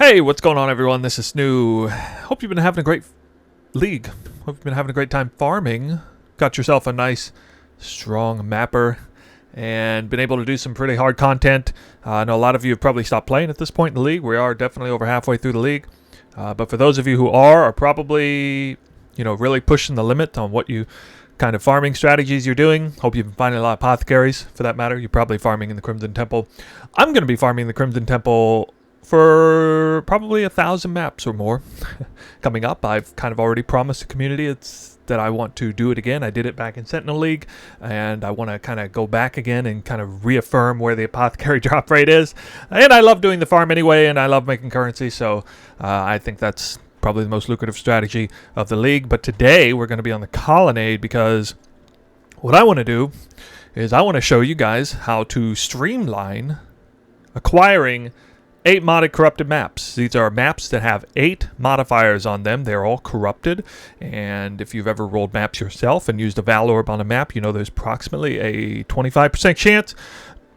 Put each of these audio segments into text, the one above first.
Hey, what's going on, everyone? This is Snoo. Hope you've been having a great league. Hope you've been having a great time farming. Got yourself a nice, strong mapper and been able to do some pretty hard content. I know a lot of you have probably stopped playing at this point in the league. We are definitely over halfway through the league. But for those of you who are probably, really pushing the limit on what you kind of farming strategies you're doing. Hope you've been finding a lot of apothecaries, for that matter. You're probably farming in the Crimson Temple. I'm going to be farming the Crimson Temple for probably 1,000 maps or more coming up. I've kind of already promised the community that I want to do it again. I did it back in Sentinel League, and I want to kind of go back again and kind of reaffirm where the apothecary drop rate is. And I love doing the farm anyway, and I love making currency, so I think that's probably the most lucrative strategy of the league. But today we're going to be on the Colonnade, because what I want to do is I want to show you guys how to streamline acquiring 8 modded corrupted maps. These are maps that have 8 modifiers on them. They're all corrupted, and if you've ever rolled maps yourself and used a Val Orb on a map, you know there's approximately a 25% chance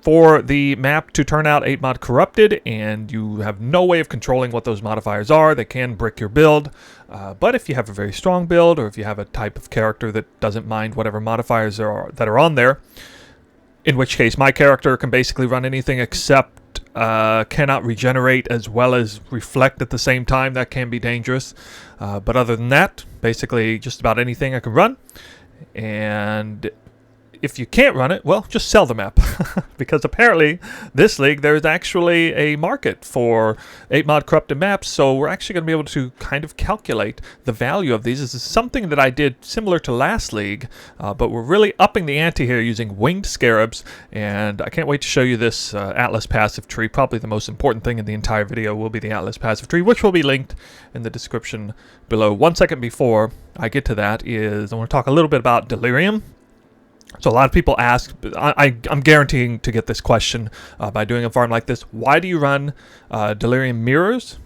for the map to turn out 8 mod corrupted, and you have no way of controlling what those modifiers are. They can brick your build, but if you have a very strong build, or if you have a type of character that doesn't mind whatever modifiers that are on there, in which case my character can basically run anything except cannot regenerate as well as reflect at the same time. That can be dangerous, but other than that, basically just about anything I can run. And if you can't run it, well, just sell the map. Because apparently this league there's actually a market for 8 mod corrupted maps, so we're actually going to be able to kind of calculate the value of these. This is something that I did similar to last league, but we're really upping the ante here using winged scarabs, and I can't wait to show you this Atlas passive tree. Probably the most important thing in the entire video will be the Atlas passive tree, which will be linked in the description below. 1 second before I get to that is I want to talk a little bit about delirium. So a lot of people ask, I'm guaranteeing to get this question by doing a farm like this. Why do you run delirium mirrors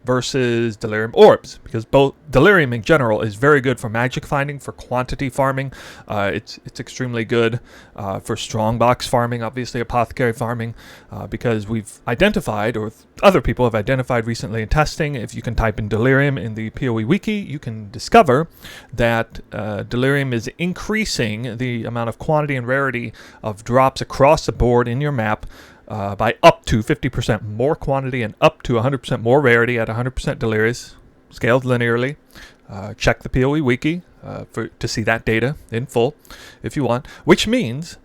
versus delirium orbs? Because both delirium in general is very good for magic finding, for quantity farming. It's extremely good for strongbox farming, obviously apothecary farming, because we've identified, or other people have identified recently in testing, if you can type in delirium in the PoE wiki, you can discover that delirium is increasing the amount of quantity and rarity of drops across the board in your map by up to 50% more quantity and up to 100% more rarity at 100% delirious, scaled linearly. Check the PoE wiki to see that data in full if you want, which means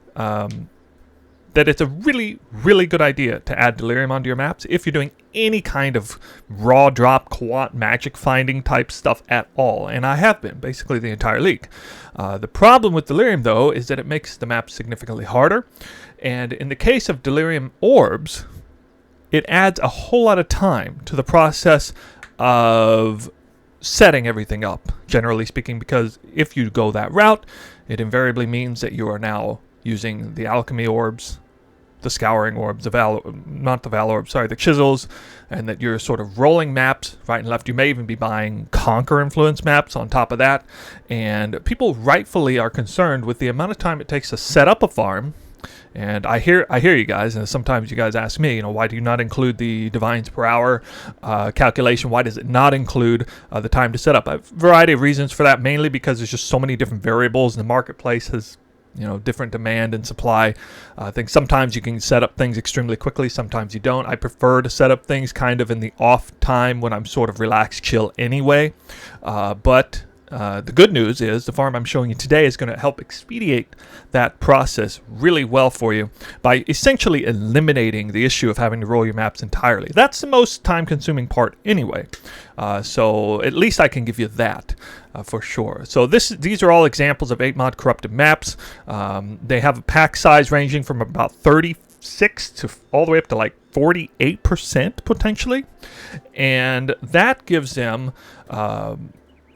that it's a really, really good idea to add delirium onto your maps if you're doing any kind of raw drop quant magic finding type stuff at all, and I have been basically the entire league. The problem with delirium, though, is that it makes the map significantly harder, and in the case of delirium orbs, it adds a whole lot of time to the process of setting everything up, generally speaking, because if you go that route, it invariably means that you are now using the alchemy orbs, the scouring orbs, the chisels, and that you're sort of rolling maps right and left. You may even be buying conquer influence maps on top of that, and people rightfully are concerned with the amount of time it takes to set up a farm. And I hear you guys, and sometimes you guys ask me, why do you not include the divines per hour calculation? Why does it not include the time to set up? I have a variety of reasons for that, mainly because there's just so many different variables, and the marketplace has different demand and supply. I think sometimes you can set up things extremely quickly, sometimes you don't. I prefer to set up things kind of in the off time when I'm sort of relaxed, chill anyway. But the good news is the farm I'm showing you today is going to help expedite that process really well for you by essentially eliminating the issue of having to roll your maps entirely. That's the most time-consuming part anyway. So at least I can give you that for sure. So these are all examples of 8 mod corrupted maps. They have a pack size ranging from about 36 to all the way up to like 48% potentially, and that gives them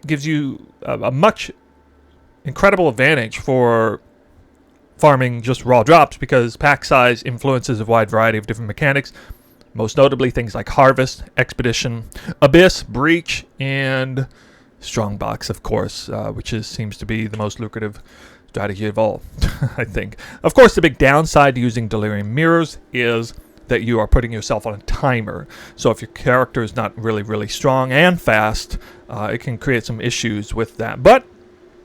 gives you a much incredible advantage for farming just raw drops, because pack size influences a wide variety of different mechanics, most notably things like harvest, expedition, abyss, breach, and strongbox, of course, which seems to be the most lucrative strategy of all. I think. Of course, the big downside to using delirium mirrors is that you are putting yourself on a timer. So if your character is not really strong and fast, it can create some issues with that. But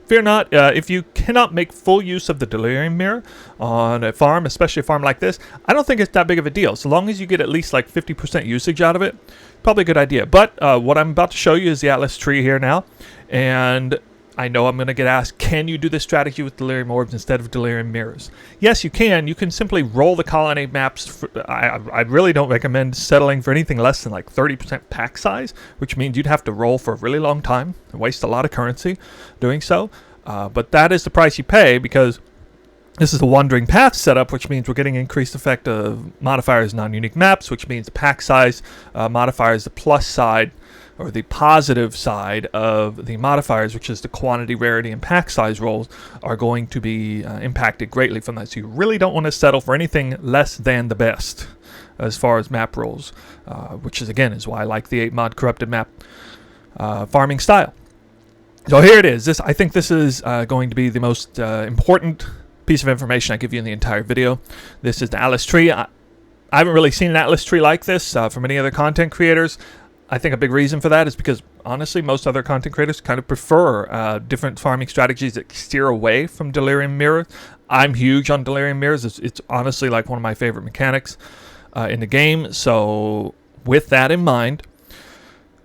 fear not, if you cannot make full use of the Delirium Mirror on a farm, especially a farm like this, I don't think it's that big of a deal. So long as you get at least like 50% usage out of it, probably a good idea. But what I'm about to show you is the Atlas tree here now. And I know I'm going to get asked, can you do this strategy with Delirium Orbs instead of Delirium Mirrors? Yes, you can. You can simply roll the Colonnade maps. I really don't recommend settling for anything less than like 30% pack size, which means you'd have to roll for a really long time and waste a lot of currency doing so. But that is the price you pay, because this is the Wandering Path setup, which means we're getting increased effect of modifiers, non-unique maps, which means the pack size modifiers, the plus side, or the positive side of the modifiers, which is the quantity, rarity, and pack size rolls, are going to be impacted greatly from that. So you really don't want to settle for anything less than the best as far as map rolls, which is, again, is why I like the 8-mod corrupted map farming style. So here it is. I think this is going to be the most important piece of information I give you in the entire video. This is the Atlas tree. I haven't really seen an Atlas tree like this from any other content creators. I think a big reason for that is because, honestly, most other content creators kind of prefer different farming strategies that steer away from Delirium Mirror. I'm huge on Delirium Mirrors. It's honestly like one of my favorite mechanics in the game. So with that in mind,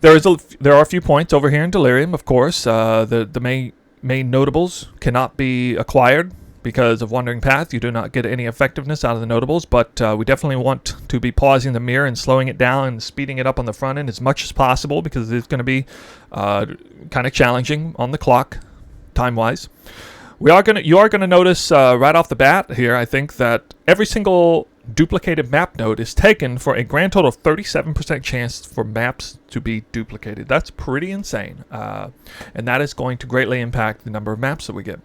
there are a few points over here in Delirium, of course. The main notables cannot be acquired because of Wandering Path. You do not get any effectiveness out of the notables, but we definitely want to be pausing the mirror and slowing it down and speeding it up on the front end as much as possible, because it's going to be kind of challenging on the clock, time-wise. You are going to notice right off the bat here, I think, that every single duplicated map node is taken for a grand total of 37% chance for maps to be duplicated. That's pretty insane, and that is going to greatly impact the number of maps that we get.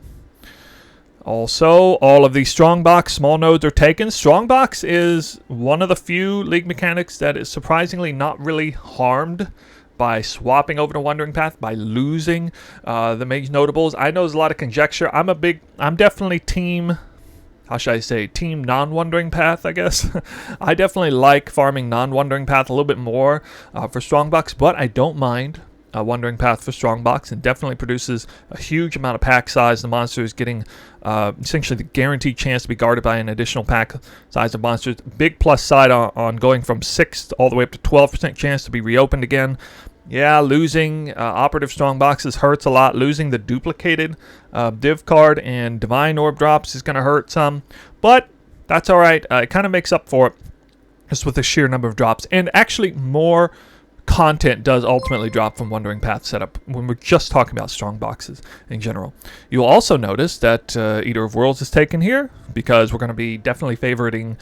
Also, all of the Strongbox small nodes are taken. Strongbox is one of the few League mechanics that is surprisingly not really harmed by swapping over to Wandering Path, by losing the mage notables. I know there's a lot of conjecture. I'm definitely team, how should I say, team non-Wandering Path, I guess. I definitely like farming non-Wandering Path a little bit more for Strongbox, but I don't mind Wandering Path for Strongbox, and definitely produces a huge amount of pack size. The monster is getting essentially the guaranteed chance to be guarded by an additional pack size of monsters. Big plus side on going from 6 all the way up to 12% chance to be reopened again. Yeah, losing operative Strongboxes hurts a lot. Losing the duplicated div card and divine orb drops is going to hurt some, but that's all right. It kind of makes up for it just with the sheer number of drops, and actually more content does ultimately drop from Wandering Path setup when we're just talking about Strongboxes in general. You'll also notice that Eater of Worlds is taken here, because we're going to be definitely favoring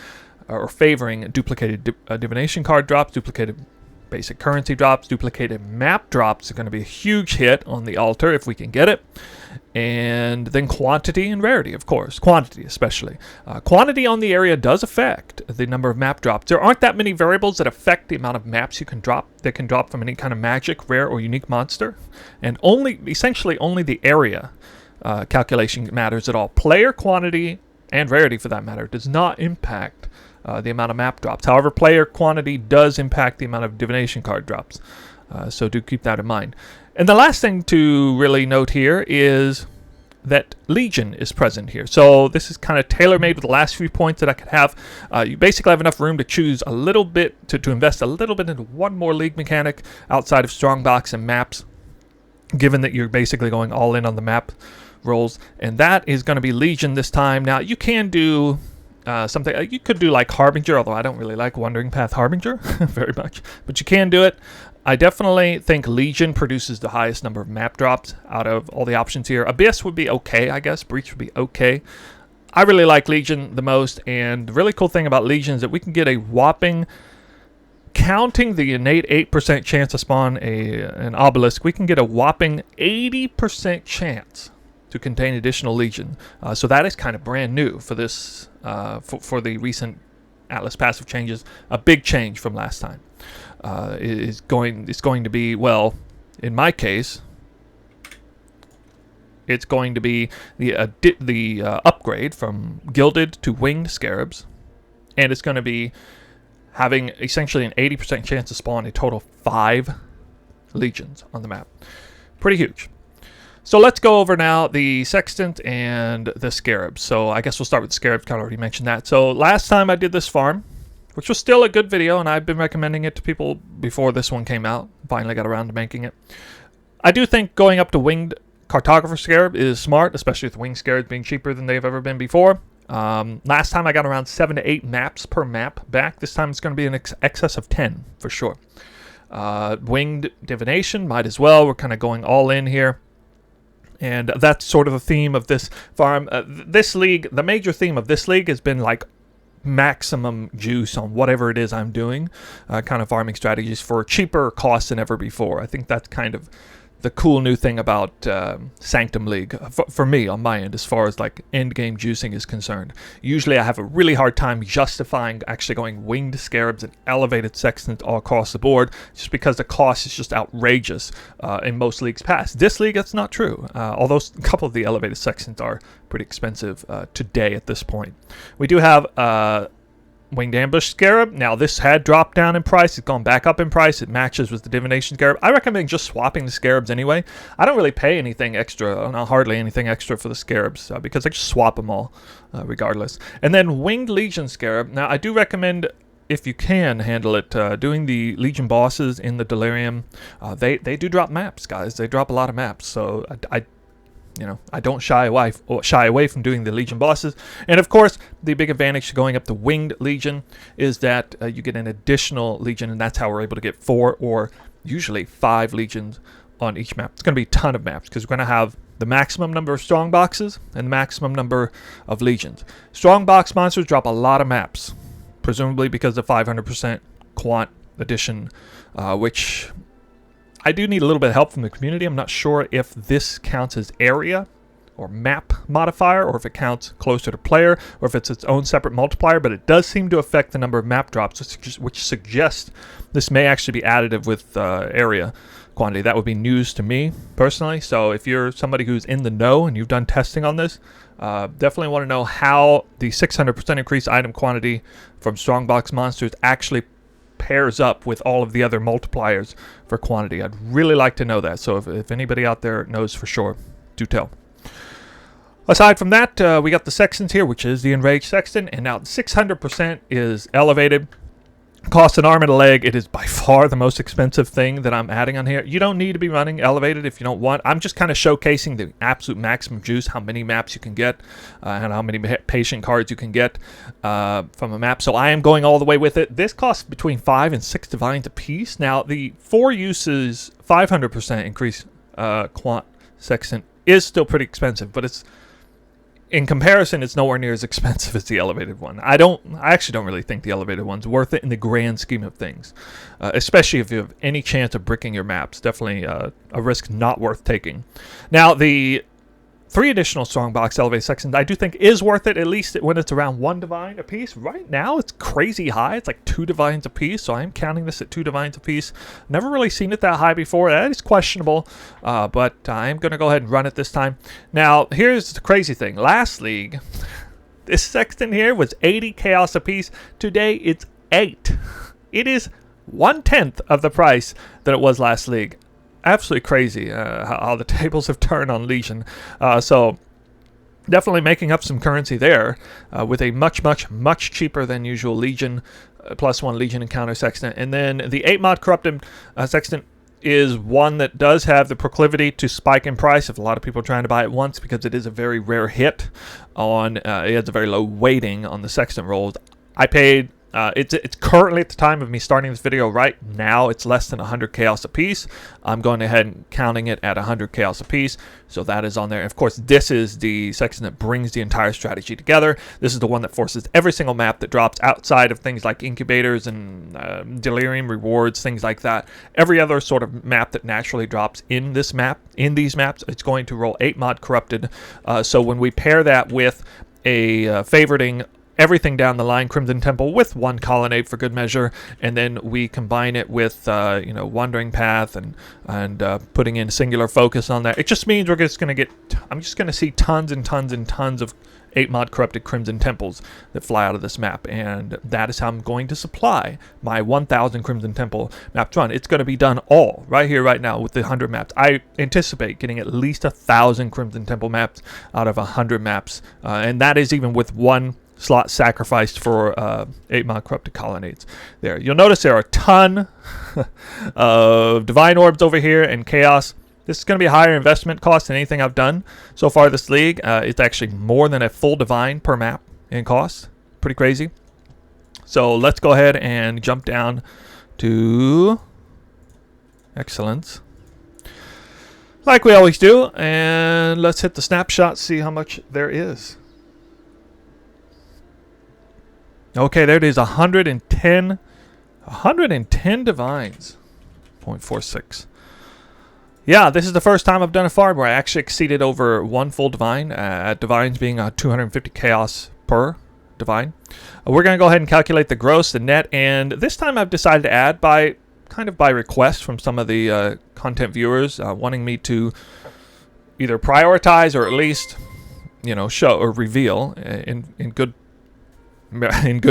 duplicated divination card drops, duplicated basic currency drops, duplicated map drops are going to be a huge hit on the altar if we can get it. And then quantity and rarity, of course. Quantity especially. Quantity on the area does affect the number of map drops. There aren't that many variables that affect the amount of maps you can drop, that can drop from any kind of magic, rare, or unique monster. And essentially only the area calculation matters at all. Player quantity, and rarity for that matter, does not impact the amount of map drops. However, player quantity does impact the amount of divination card drops. So do keep that in mind. And the last thing to really note here is that Legion is present here. So this is kind of tailor-made with the last few points that I could have. You basically have enough room to choose a little bit, to invest a little bit into one more League mechanic outside of Strongbox and maps, given that you're basically going all in on the map rolls. And that is going to be Legion this time. Now, you can do something, you could do like Harbinger, although I don't really like Wandering Path Harbinger very much, but you can do it. I definitely think Legion produces the highest number of map drops out of all the options here. Abyss would be okay, I guess. Breach would be okay. I really like Legion the most, and the really cool thing about Legion is that we can get a whopping, counting the innate 8% chance to spawn an obelisk, we can get a whopping 80% chance to contain additional Legion. So that is kind of brand new for this, for the recent Atlas passive changes. A big change from last time. It's going to be, well, in my case, it's going to be the upgrade from gilded to winged scarabs, and it's going to be having essentially an 80% chance to spawn a total of 5 legions on the map. Pretty huge. So let's go over now the Sextant and the Scarabs. So I guess we'll start with the Scarabs, kind of already mentioned that. So last time I did this farm, which was still a good video, and I've been recommending it to people before this one came out. Finally got around to making it. I do think going up to Winged Cartographer Scarab is smart, especially with Winged Scarabs being cheaper than they've ever been before. Last time I got around 7 to 8 maps per map back. This time it's going to be in excess of 10 for sure. Winged Divination, might as well. We're kind of going all in here. And that's sort of the theme of this farm. This league, the major theme of this league has been like maximum juice on whatever it is I'm doing. Kind of farming strategies for cheaper costs than ever before. I think that's kind of the cool new thing about Sanctum League for me on my end, as far as like end game juicing is concerned. Usually I have a really hard time justifying actually going Winged Scarabs and elevated Sextant all across the board, just because the cost is just outrageous in most leagues past. This league, that's not true, although a couple of the elevated Sextants are pretty expensive today at this point. We do have Winged Ambush Scarab. Now this had dropped down in price. It's gone back up in price. It matches with the Divination Scarab. I recommend just swapping the Scarabs anyway. I don't really pay anything extra, not hardly anything extra for the Scarabs, because I just swap them all regardless. And then Winged Legion Scarab. Now I do recommend, if you can handle it, doing the Legion bosses in the Delirium. They do drop maps, guys. They drop a lot of maps. So I don't shy away from doing the Legion bosses. And of course, the big advantage to going up to Winged Legion is that you get an additional Legion, and that's how we're able to get 4 or usually 5 Legions on each map. It's going to be a ton of maps because we're going to have the maximum number of Strongboxes and the maximum number of Legions. Strongbox monsters drop a lot of maps, presumably because of 500% quant addition, which I do need a little bit of help from the community. I'm not sure if this counts as area or map modifier, or if it counts closer to player, or if it's its own separate multiplier, but it does seem to affect the number of map drops, which suggests this may actually be additive with area quantity. That would be news to me personally. So if you're somebody who's in the know and you've done testing on this, definitely want to know how the 600% increased item quantity from Strongbox monsters actually pairs up with all of the other multipliers for quantity. I'd really like to know that. So if anybody out there knows for sure, do tell. Aside from that, we got the Sextants here, which is the Enraged Sextant, and now 600% is elevated. Costs an arm and a leg. It is by far the most expensive thing that I'm adding on here. You don't need to be running elevated if you don't want. I'm just kind of showcasing the absolute maximum juice, how many maps you can get, and how many patient cards you can get from a map. So I am going all the way with it. This costs between 5 and 6 divines a piece. Now the 4 uses 500% increase quant Sextant is still pretty expensive, but it's, in comparison, it's nowhere near as expensive as the elevated one. I actually don't really think the elevated one's worth it in the grand scheme of things, especially if you have any chance of bricking your maps. Definitely a risk not worth taking. Now, the 3 additional Strongbox elevated Sextants I do think is worth it, at least when it's around 1 divine a piece. Right now, it's crazy high. It's like 2 divines a piece, so I am counting this at 2 divines a piece. Never really seen it that high before. That is questionable, but I am going to go ahead and run it this time. Now, here's the crazy thing. Last league, this Sextant here was 80 chaos a piece. Today, it's 8. It is 1/10 of the price that it was last league. Absolutely crazy how the tables have turned on Legion. So definitely making up some currency there with a much cheaper than usual Legion +1 Legion encounter Sextant. And then the 8 mod corrupted Sextant is one that does have the proclivity to spike in price if a lot of people are trying to buy it once, because it is a very rare hit on it has a very low weighting on the Sextant rolls. I paid it's currently, at the time of me starting this video right now, it's less than 100 chaos a piece. I'm going ahead and counting it at 100 chaos a piece, so that is on there. And of course, this is the section that brings the entire strategy together. This is the one that forces every single map that drops outside of things like incubators and delirium rewards, things like that. Every other sort of map that naturally drops in this map, in these maps, it's going to roll 8 mod corrupted. So when we pair that with a favoriting everything down the line, Crimson Temple with 1 Colonnade for good measure, and then we combine it with Wandering Path and putting in singular focus on that. It just means we're just going to get, I'm just going to see tons and tons and tons of 8 mod corrupted Crimson Temples that fly out of this map, and that is how I'm going to supply my 1000 Crimson Temple maps run. It's going to be done all right here, right now with the 100 maps. I anticipate getting at least 1,000 Crimson Temple maps out of 100 maps, and that is even with one slot sacrificed for 8 mod corrupted colonnades. There, you'll notice there are a ton of divine orbs over here and chaos. This is going to be a higher investment cost than anything I've done so far this league. It's actually more than a full divine per map in cost. Pretty crazy. So let's go ahead and jump down to excellence, like we always do, and let's hit the snapshot, see how much there is. Okay, there it is, 110 divines, 0.46. Yeah, this is the first time I've done a farm where I actually exceeded over one full divine, divines being 250 chaos per divine. We're going to go ahead and calculate the gross, the net, and this time I've decided to add by request from some of the content viewers wanting me to either prioritize or at least, show or reveal in good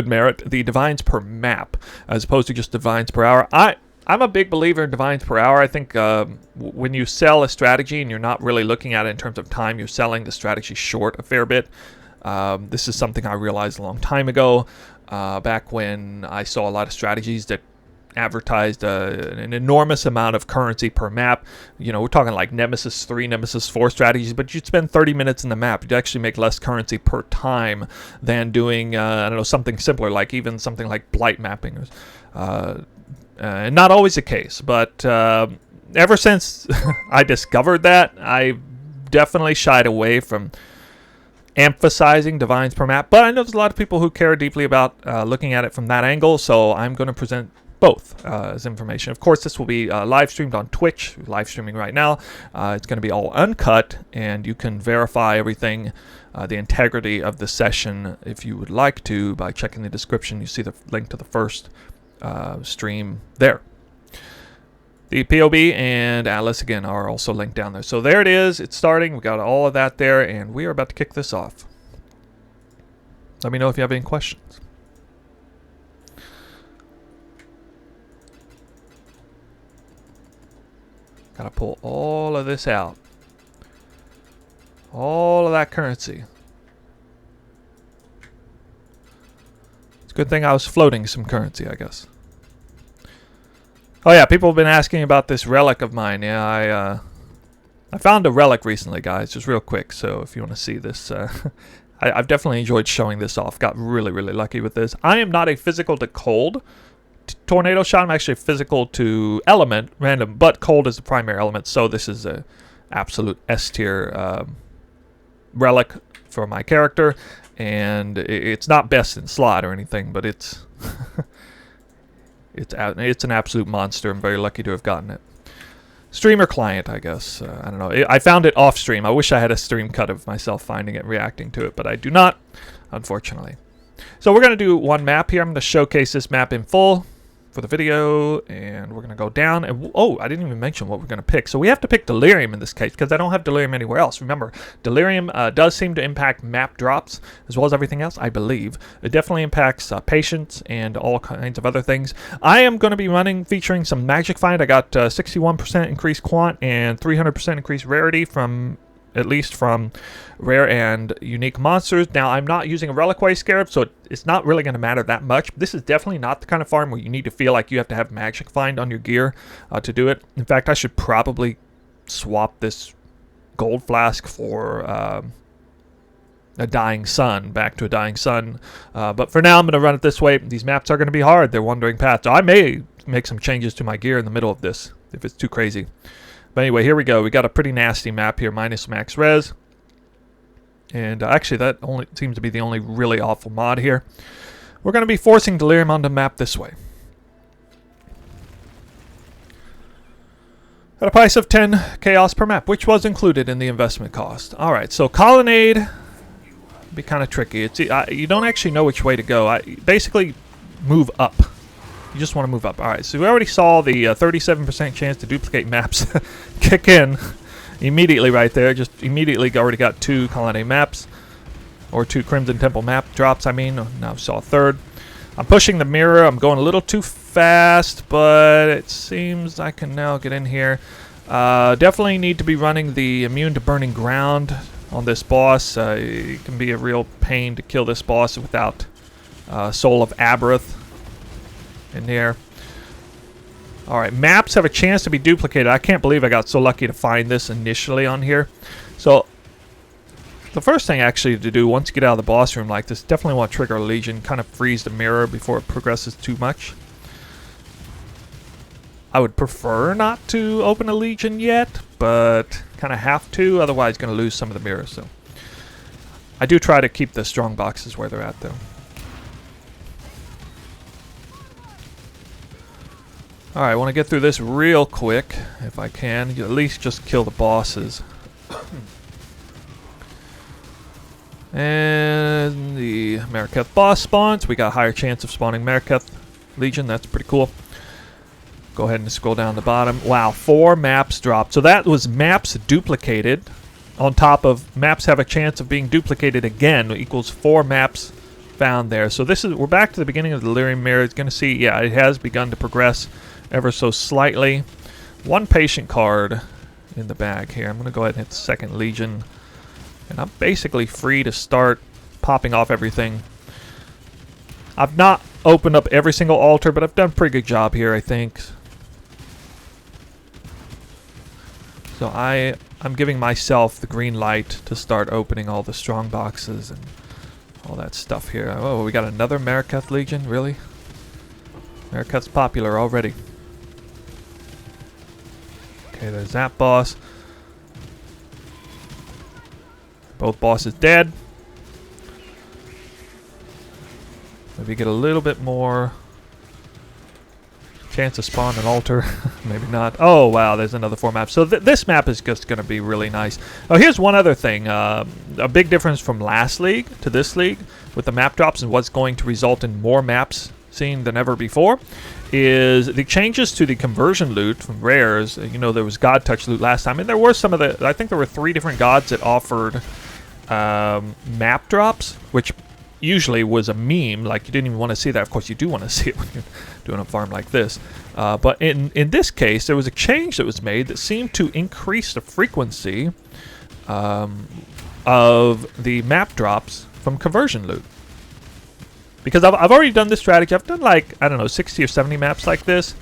merit the divines per map as opposed to just divines per hour. I'm a big believer in divines per hour. I think when you sell a strategy and you're not really looking at it in terms of time, you're selling the strategy short a fair bit. This is something I realized a long time ago, back when I saw a lot of strategies that advertised an enormous amount of currency per map. We're talking like Nemesis 3, Nemesis 4 strategies, but you'd spend 30 minutes in the map. You'd actually make less currency per time than doing, something simpler, like even something like blight mapping. Not always the case, but ever since I discovered that, I definitely shied away from emphasizing divines per map. But I know there's a lot of people who care deeply about looking at it from that angle, so I'm going to present both as information. Of course, this will be live streamed on Twitch, live streaming right now. It's going to be all uncut, and you can verify everything, the integrity of the session, if you would like to, by checking the description. You see the link to the first stream there. The PoE and Atlas again are also linked down there. So there it is. It's starting. We got all of that there, and we are about to kick this off. Let me know if you have any questions. Gotta pull all of this out. All of that currency. It's a good thing I was floating some currency, I guess. Oh yeah, people have been asking about this relic of mine. Yeah, I found a relic recently, guys, just real quick. So if you want to see this, I've definitely enjoyed showing this off. Got really, really lucky with this. I am not a physical to cold tornado shot. I'm actually physical to element, random, but cold is the primary element. So this is a absolute S tier relic for my character, and it's not best in slot or anything, but it's it's an absolute monster. I'm very lucky to have gotten it. Streamer client, I guess. I don't know. I found it off stream. I wish I had a stream cut of myself finding it, reacting to it, but I do not, unfortunately. So we're going to do one map here. I'm going to showcase this map in full for the video, and we're going to go down. And oh, I didn't even mention what we're going to pick. So we have to pick Delirium in this case because I don't have Delirium anywhere else. Remember, Delirium does seem to impact map drops as well as everything else, I believe. It definitely impacts patience and all kinds of other things. I am going to be featuring some Magic Find. I got 61% increased quant and 300% increased rarity from rare and unique monsters. Now, I'm not using a reliquary scarab, so it's not really going to matter that much. This is definitely not the kind of farm where you need to feel like you have to have Magic Find on your gear to do it. In fact, I should probably swap this gold flask for a Dying Sun, back to a Dying Sun. But for now, I'm going to run it this way. These maps are going to be hard. They're wandering paths. So I may make some changes to my gear in the middle of this if it's too crazy. But anyway, here we go. We got a pretty nasty map here, minus max res. And actually, that only seems to be the only really awful mod here. We're going to be forcing Delirium onto the map this way. At a price of 10 chaos per map, which was included in the investment cost. Alright, so Colonnade be kind of tricky. It's you don't actually know which way to go. Basically, move up. You just want to move up. Alright, so we already saw the 37% chance to duplicate maps kick in immediately right there. Just immediately already got 2 Colonnade maps. or 2 Crimson Temple map drops, I mean. Now I saw a third. I'm pushing the mirror. I'm going a little too fast, but it seems I can now get in here. Definitely need to be running the immune to burning ground on this boss. It can be a real pain to kill this boss without Soul of Aberrath in there. Alright, maps have a chance to be duplicated. I can't believe I got so lucky to find this initially on here. So, the first thing actually to do once you get out of the boss room like this, definitely want to trigger a Legion, kind of freeze the mirror before it progresses too much. I would prefer not to open a Legion yet, but kind of have to, otherwise going to lose some of the mirrors. So, I do try to keep the strong boxes where they're at though. Alright, I want to get through this real quick, if I can. At least just kill the bosses. And the Mariketh boss spawns. We got a higher chance of spawning Mariketh Legion. That's pretty cool. Go ahead and scroll down the bottom. Wow, 4 maps dropped. So that was maps duplicated on top of maps have a chance of being duplicated again equals 4 maps found there. So this is, we're back to the beginning of the Delirium Mirror. It's going to see, yeah, it has begun to progress ever so slightly. 1 patient card in the bag here. I'm going to go ahead and hit the second Legion. And I'm basically free to start popping off everything. I've not opened up every single altar, but I've done a pretty good job here, I think. So I'm giving myself the green light to start opening all the strong boxes and all that stuff here. Oh, we got another Mariketh Legion? Really? Mariketh's popular already. Okay, there's that boss. Both bosses dead. Maybe get a little bit more chance to spawn an altar. Maybe not. Oh, wow, there's another 4 maps. So this map is just going to be really nice. Oh, here's one other thing. A big difference from last league to this league with the map drops and what's going to result in more maps seen than ever before is the changes to the conversion loot from rares. You know, there was God Touch loot last time, and there were some of the, I think there were 3 different gods that offered map drops, which usually was a meme. Like, you didn't even want to see that. Of course, you do want to see it when you're doing a farm like this. But in this case, there was a change that was made that seemed to increase the frequency of the map drops from conversion loot. Because I've already done this strategy. I've done like, I don't know, 60 or 70 maps like this.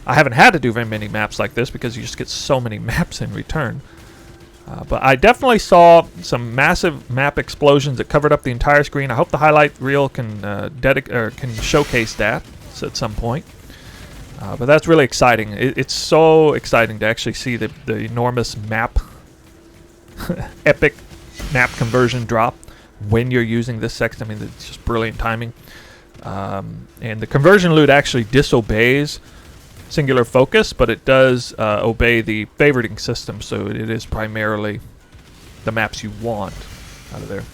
I haven't had to do very many maps like this because you just get so many maps in return. But I definitely saw some massive map explosions that covered up the entire screen. I hope the highlight reel can can showcase that at some point. But that's really exciting. It's so exciting to actually see the enormous map, epic map conversion drop when you're using this sextant. I mean, it's just brilliant timing. And the conversion loot actually disobeys singular focus, but it does obey the favoriting system, so it is primarily the maps you want out of there.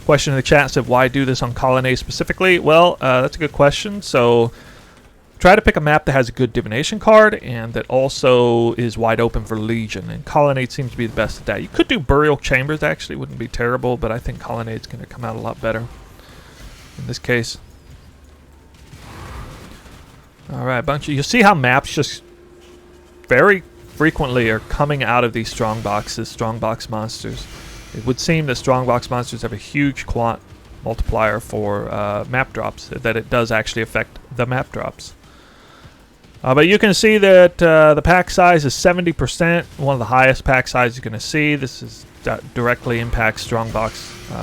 Question in the chat said, why do this on Colonnade specifically? Well, that's a good question. So try to pick a map that has a good divination card and that also is wide open for Legion, and Colonnade seems to be the best at that. You could do Burial Chambers, actually, wouldn't be terrible, but I think Colonnade's going to come out a lot better in this case. Alright, you see how maps just very frequently are coming out of these strongbox monsters. It would seem that strongbox monsters have a huge quant multiplier for map drops, that it does actually affect the map drops. But you can see that the pack size is 70%, one of the highest pack sizes you're going to see. This is directly impacts strongbox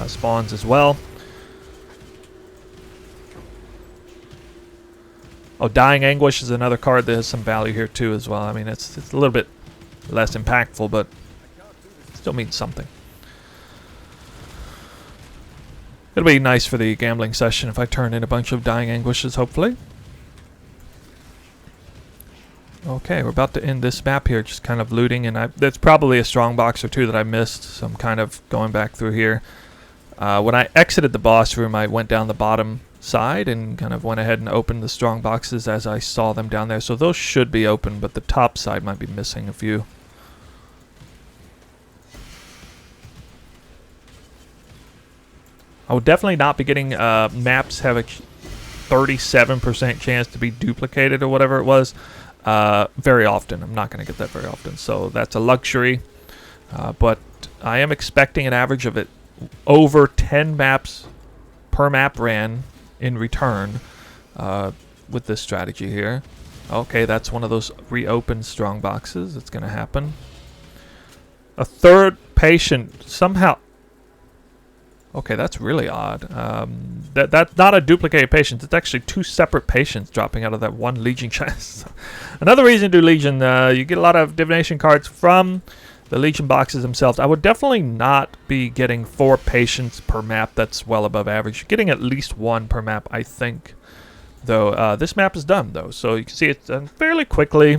spawns as well. Oh, Dying Anguish is another card that has some value here too as well. I mean, it's a little bit less impactful, but still means something. It'll be nice for the gambling session if I turn in a bunch of Dying Anguishes, hopefully. Okay, we're about to end this map here, just kind of looting, and there's probably a strong box or two that I missed, so I'm kind of going back through here. When I exited the boss room, I went down the bottom side and kind of went ahead and opened the strong boxes as I saw them down there. So those should be open, but the top side might be missing a few. I would definitely not be getting maps have a 37% chance to be duplicated or whatever it was very often. I'm not going to get that very often, so that's a luxury. But I am expecting an average of it over 10 maps per map ran in return with this strategy here. Okay, that's one of those reopened strong boxes. It's going to happen. A third patient somehow. Okay, that's really odd. That's not a duplicated patient. It's actually two separate patients dropping out of that one Legion chest. Another reason to do Legion, you get a lot of divination cards from the Legion boxes themselves. I would definitely not be getting 4 patients per map. That's well above average. You're getting at least 1 per map, I think. Though this map is done, though, so you can see it done fairly quickly.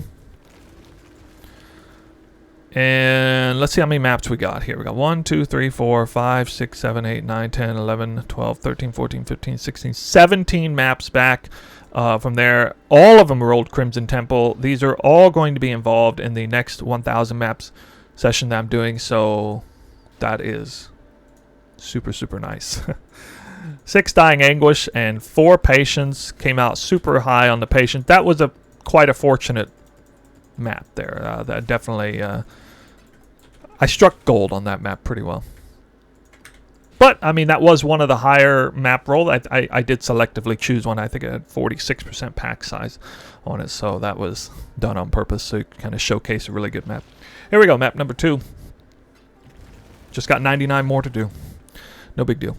And let's see how many maps we got here. We got 1, 2, 3, 4, 5, 6, 7, 8, 9, 10, 11, 12, 13, 14, 15, 16, 17 maps back from there. All of them are Old Crimson Temple. These are all going to be involved in the next 1,000 maps session that I'm doing, so that is super, super nice. 6 Dying Anguish and 4 Patience came out super high on the Patient. That was quite a fortunate map there. That definitely I struck gold on that map pretty well. But I mean, that was one of the higher map roll. I did selectively choose one. I think it had 46% pack size on it, so that was done on purpose so you kind of showcase a really good map. Here we go, map number 2. Just got 99 more to do. No big deal.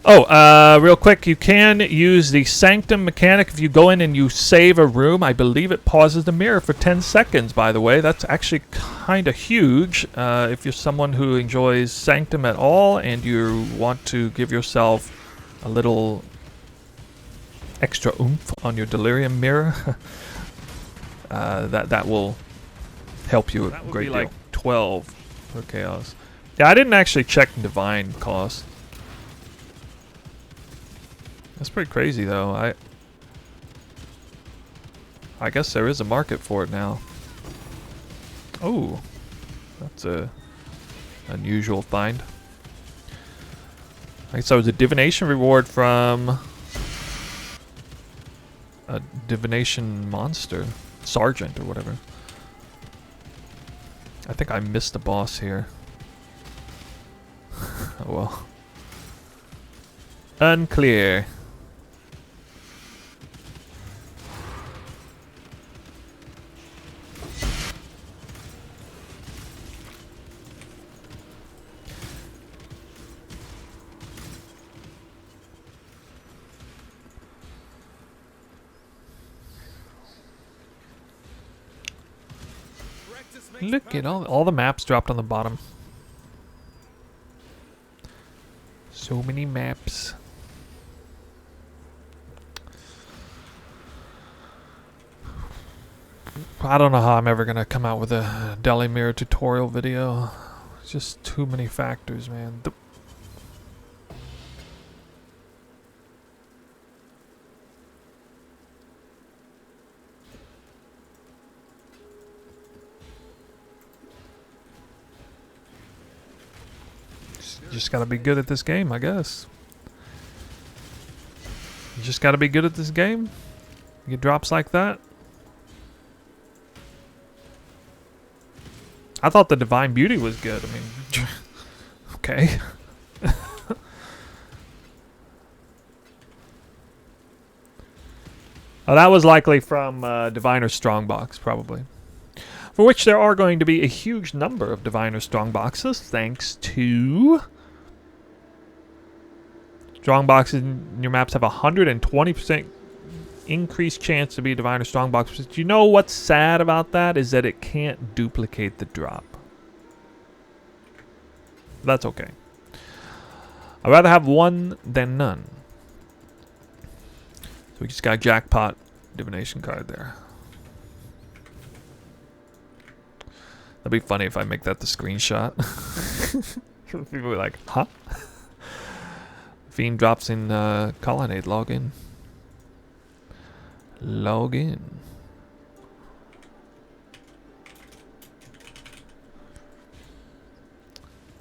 Oh, real quick, you can use the Sanctum mechanic if you go in and you save a room. I believe it pauses the mirror for 10 seconds, by the way. That's actually kind of huge. If you're someone who enjoys Sanctum at all and you want to give yourself a little extra oomph on your Delirium mirror, that will help you a great deal. Like 12 for Chaos. Yeah, I didn't actually check Divine cost. That's pretty crazy, though. I guess there is a market for it now. Oh, that's a unusual find. I guess that was a divination reward from a divination monster, sergeant or whatever. I think I missed the boss here. Oh well. Unclear. Look at all the maps dropped on the bottom. So many maps. I don't know how I'm ever gonna come out with a Deli Mirror tutorial video. It's just too many factors, man. Just gotta be good at this game, I guess. You just gotta be good at this game. You get drops like that. I thought the Divine Beauty was good. I mean, okay. Oh, that was likely from Diviner Strongbox, probably. For which there are going to be a huge number of Diviner Strongboxes, thanks to... Strongboxes in your maps have a 120% increased chance to be a Diviner Strongbox. But you know what's sad about that? Is that it can't duplicate the drop. That's okay. I'd rather have one than none. So we just got a jackpot divination card there. That'd be funny if I make that the screenshot. People be like, huh? Fiend drops in Colonnade. Log in. Log in.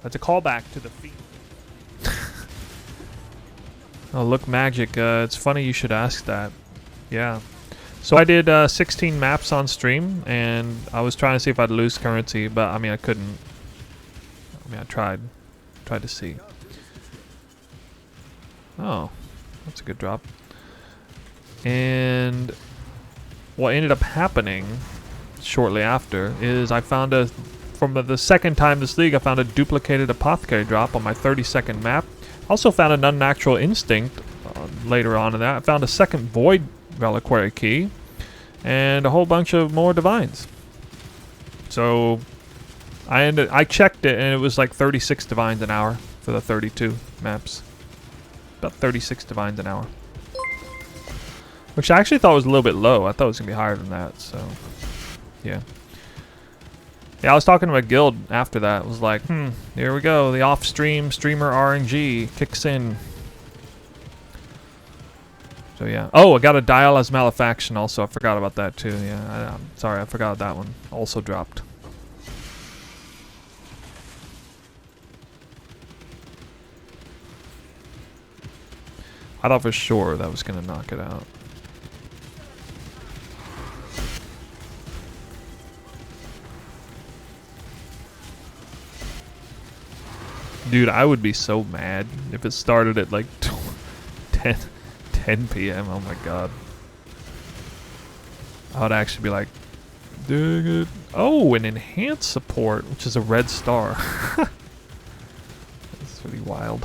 That's a callback to the feed. Oh, look, magic. It's funny you should ask that. Yeah. So I did 16 maps on stream, and I was trying to see if I'd lose currency, but I mean I couldn't. I mean I tried to see. Oh, that's a good drop. And what ended up happening shortly after is I found from the second time this league, I found a duplicated apothecary drop on my 32nd map. Also found an unnatural instinct later on in that. I found a second void reliquary key and a whole bunch of more divines. So I checked it and it was like 36 divines an hour for the 32 maps. About 36 divines an hour. Which I actually thought was a little bit low. I thought it was going to be higher than that, so yeah. Yeah, I was talking to my guild after that. It was like, here we go. The off-stream streamer RNG kicks in. So yeah. Oh, I got a dial as malefaction also. I forgot about that too. Yeah, I'm sorry. I forgot that one. Also dropped. I thought for sure that was going to knock it out. Dude, I would be so mad if it started at like 10 p.m. Oh my god. I would actually be like, dang it. Oh, an enhanced support, which is a red star. That's pretty wild.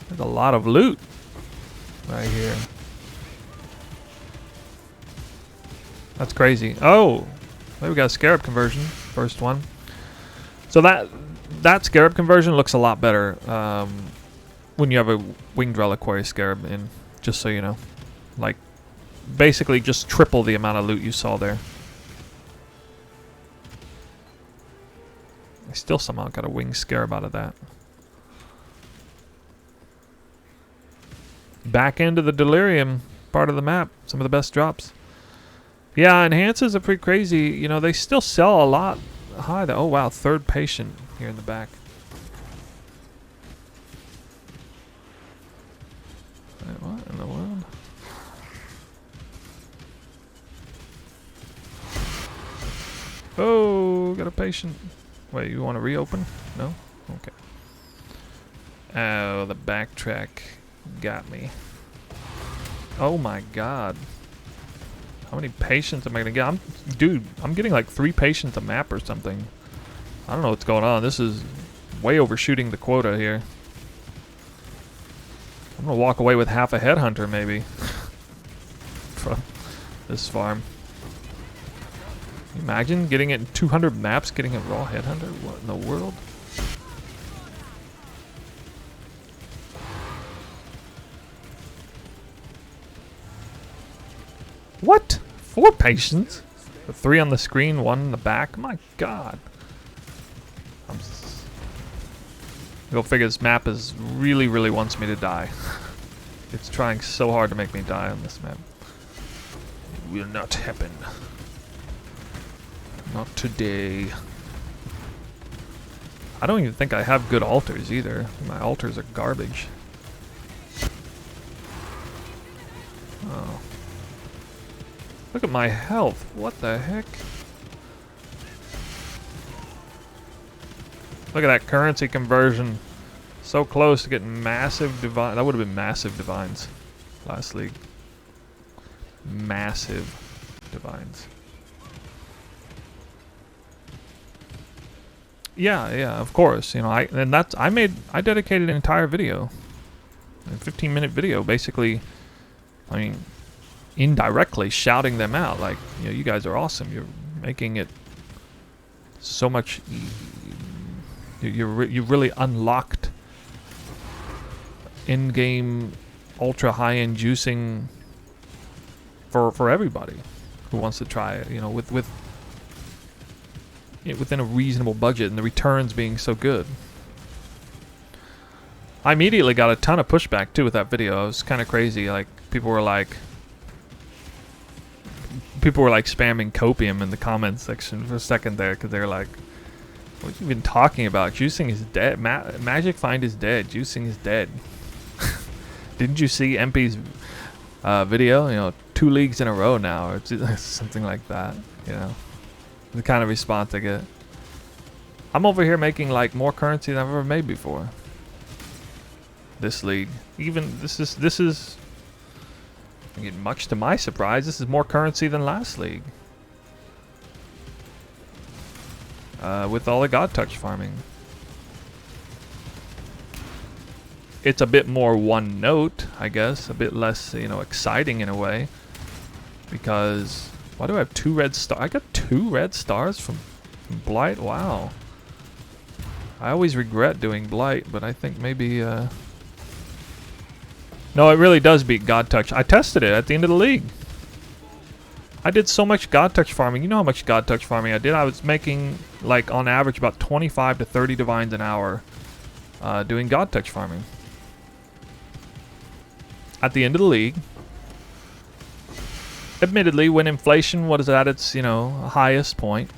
There's a lot of loot right here. That's crazy. Oh! There we got a scarab conversion, first one. So that scarab conversion looks a lot better when you have a winged reliquary scarab in, just so you know. Like, basically just triple the amount of loot you saw there. I still somehow got a winged scarab out of that. Back end of the delirium part of the map, some of the best drops. Yeah, enhances are pretty crazy. You know, they still sell a lot high. Oh, wow. Third patient here in the back. Wait, what in the world? Oh, got a patient. Wait, you want to reopen? No? Okay. Oh, the backtrack got me. Oh, my God. How many patients am I gonna get? Dude, I'm getting like 3 patients a map or something. I don't know what's going on. This is way overshooting the quota here. I'm gonna walk away with half a headhunter maybe from this farm. Can you imagine getting it in 200 maps, getting a raw headhunter? What in the world? What? 4 patients? The 3 on the screen, 1 in the back? My god. Go figure this map really wants me to die. It's trying so hard to make me die on this map. It will not happen. Not today. I don't even think I have good altars either. My altars are garbage. Oh. Look at my health. What the heck? Look at that currency conversion. So close to getting massive divine. That would have been massive divines last league. Massive divines. Yeah, of course. You know, I dedicated an entire video. A 15-minute video basically. I mean, indirectly shouting them out like, you know, you guys are awesome. You're making it so much. You've really unlocked in-game ultra high-end juicing for everybody who wants to try it. You know, within a reasonable budget and the returns being so good. I immediately got a ton of pushback too with that video. It was kind of crazy. Like, people were like, people were like spamming copium in the comments section for a second there because they're like, what have you been talking about? Juicing is dead. Magic Find is dead. Juicing is dead. Didn't you see MP's video? You know, 2 leagues in a row now, or something like that. You know, the kind of response I get. I'm over here making like more currency than I've ever made before. This league, even this is. Again, much to my surprise, this is more currency than last league. With all the God Touch farming. It's a bit more one note, I guess. A bit less, you know, exciting in a way. Because, why do I have 2 red stars? I got 2 red stars from Blight? Wow. I always regret doing Blight, but I think maybe, no, it really does beat God Touch. I tested it at the end of the league. I did so much God Touch farming. You know how much God Touch farming I did? I was making, like, on average, about 25 to 30 divines an hour doing God Touch farming. At the end of the league. Admittedly, when inflation was at its, you know, highest point.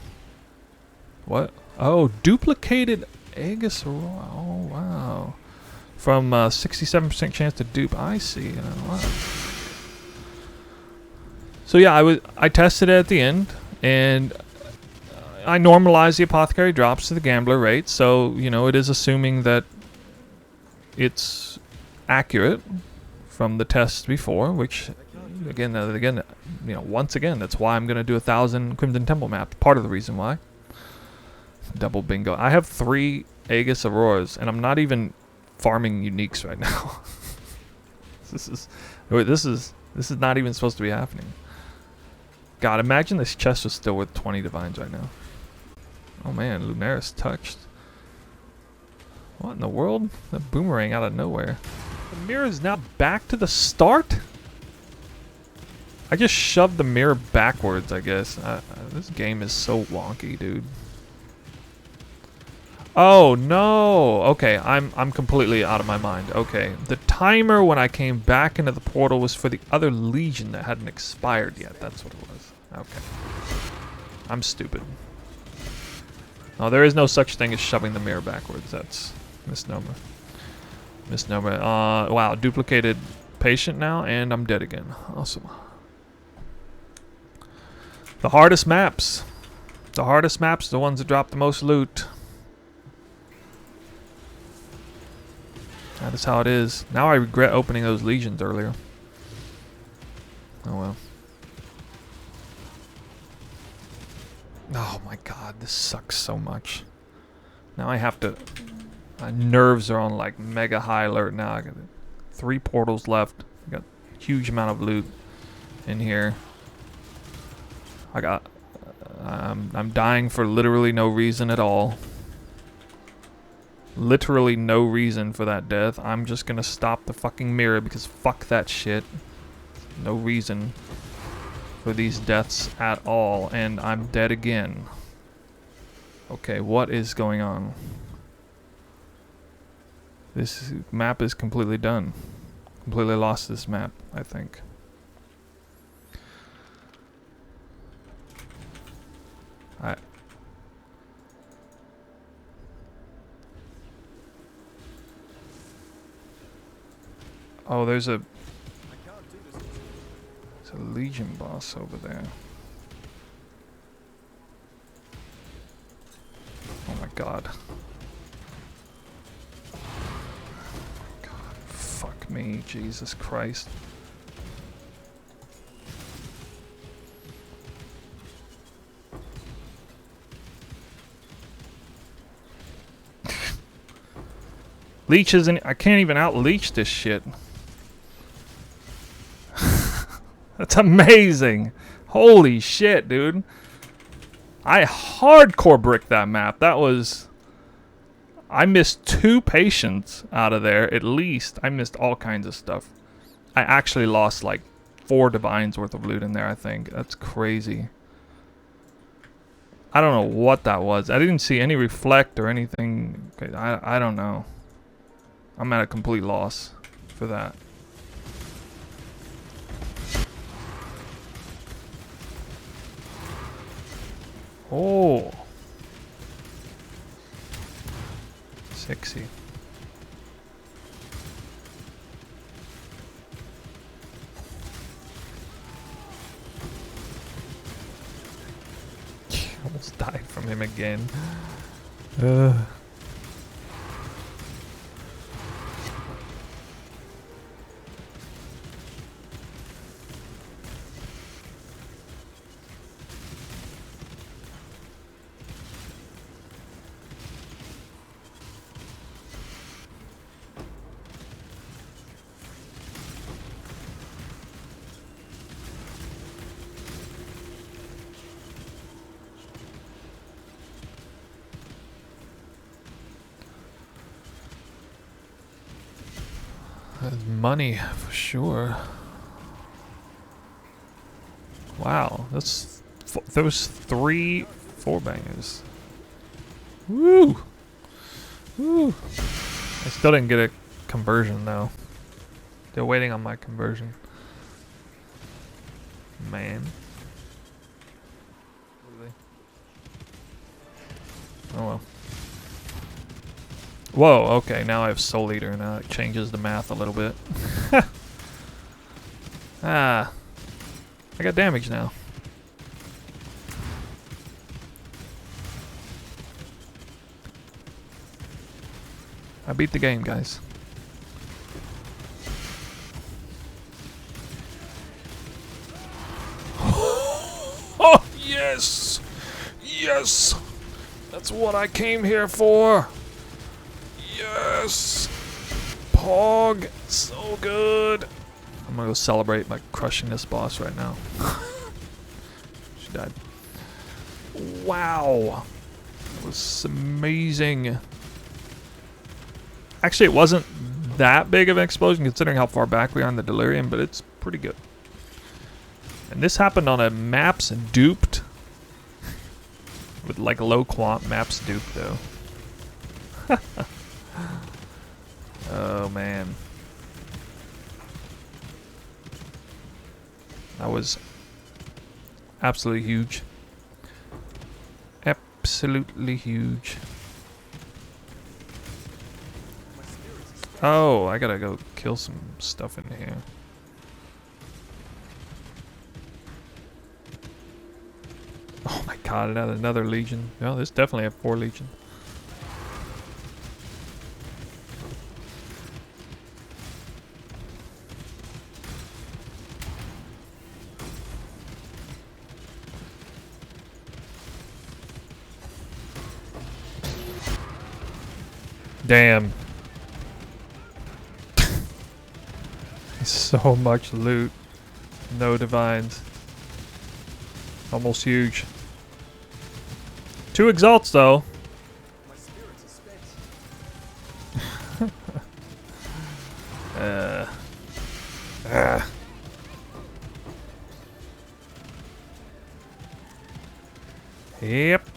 What? Oh, duplicated Aegis. Oh, wow. From 67% chance to dupe. I see. Wow. So yeah, I tested it at the end, and I normalized the apothecary drops to the gambler rate. So you know, it is assuming that it's accurate from the tests before. Which, again, you know, once again, that's why I'm gonna do 1,000 Crimson Temple map. Part of the reason why. Double bingo. I have 3 Aegis Auroras, and I'm not even farming uniques right now. This is not even supposed to be happening. God, imagine this chest was still worth 20 divines right now. Oh man, Lunaris touched. What in the world? The boomerang out of nowhere. The mirror is now back to the start? I just shoved the mirror backwards, I guess. This game is so wonky, dude. Oh no! Okay, I'm completely out of my mind. Okay, the timer when I came back into the portal was for the other legion that hadn't expired yet. That's what it was. Okay, I'm stupid. Oh, there is no such thing as shoving the mirror backwards. That's misnomer. Misnomer. Wow, duplicated patient now, and I'm dead again. Awesome. The hardest maps. The hardest maps are the ones that drop the most loot. That is how it is. Now I regret opening those legions earlier. Oh well. Oh my god, this sucks so much. Now I have to... My nerves are on like mega high alert now. I got 3 portals left. I got a huge amount of loot in here. I got... I'm dying for literally no reason at all. Literally no reason for that death. I'm just gonna stop the fucking mirror because fuck that shit. No reason for these deaths at all, and I'm dead again. Okay, what is going on? This map is completely done. Completely lost this map, I think. Oh, there's a Legion boss over there. Oh my god. God, fuck me, Jesus Christ. Leech isn't... I can't even out-leech this shit. That's amazing. Holy shit, dude. I hardcore bricked that map. That was... I missed 2 patients out of there, at least. I missed all kinds of stuff. I actually lost like 4 divines worth of loot in there, I think. That's crazy. I don't know what that was. I didn't see any reflect or anything. I don't know. I'm at a complete loss for that. Oh. Sexy. Almost died from him again. Money for sure. Wow, that's those 3 4-bangers. Woo! Woo! I still didn't get a conversion though. Still waiting on my conversion. Man. Oh well. Whoa, okay, now I have Soul Eater, now it changes the math a little bit. Ah. I got damage now. I beat the game, guys. Oh, yes! Yes! That's what I came here for! Yes! Pog! So good! I'm gonna go celebrate by crushing this boss right now. She died. Wow! That was amazing. Actually, it wasn't that big of an explosion considering how far back we are in the Delirium, but it's pretty good. And this happened on a maps duped. With like low quant maps duped though. Oh man. That was absolutely huge. Absolutely huge. Oh, I gotta go kill some stuff in here. Oh my god, another Legion. No, this definitely have 4 Legion. Damn. So much loot. No divines. Almost huge. 2 exalts though. Yep.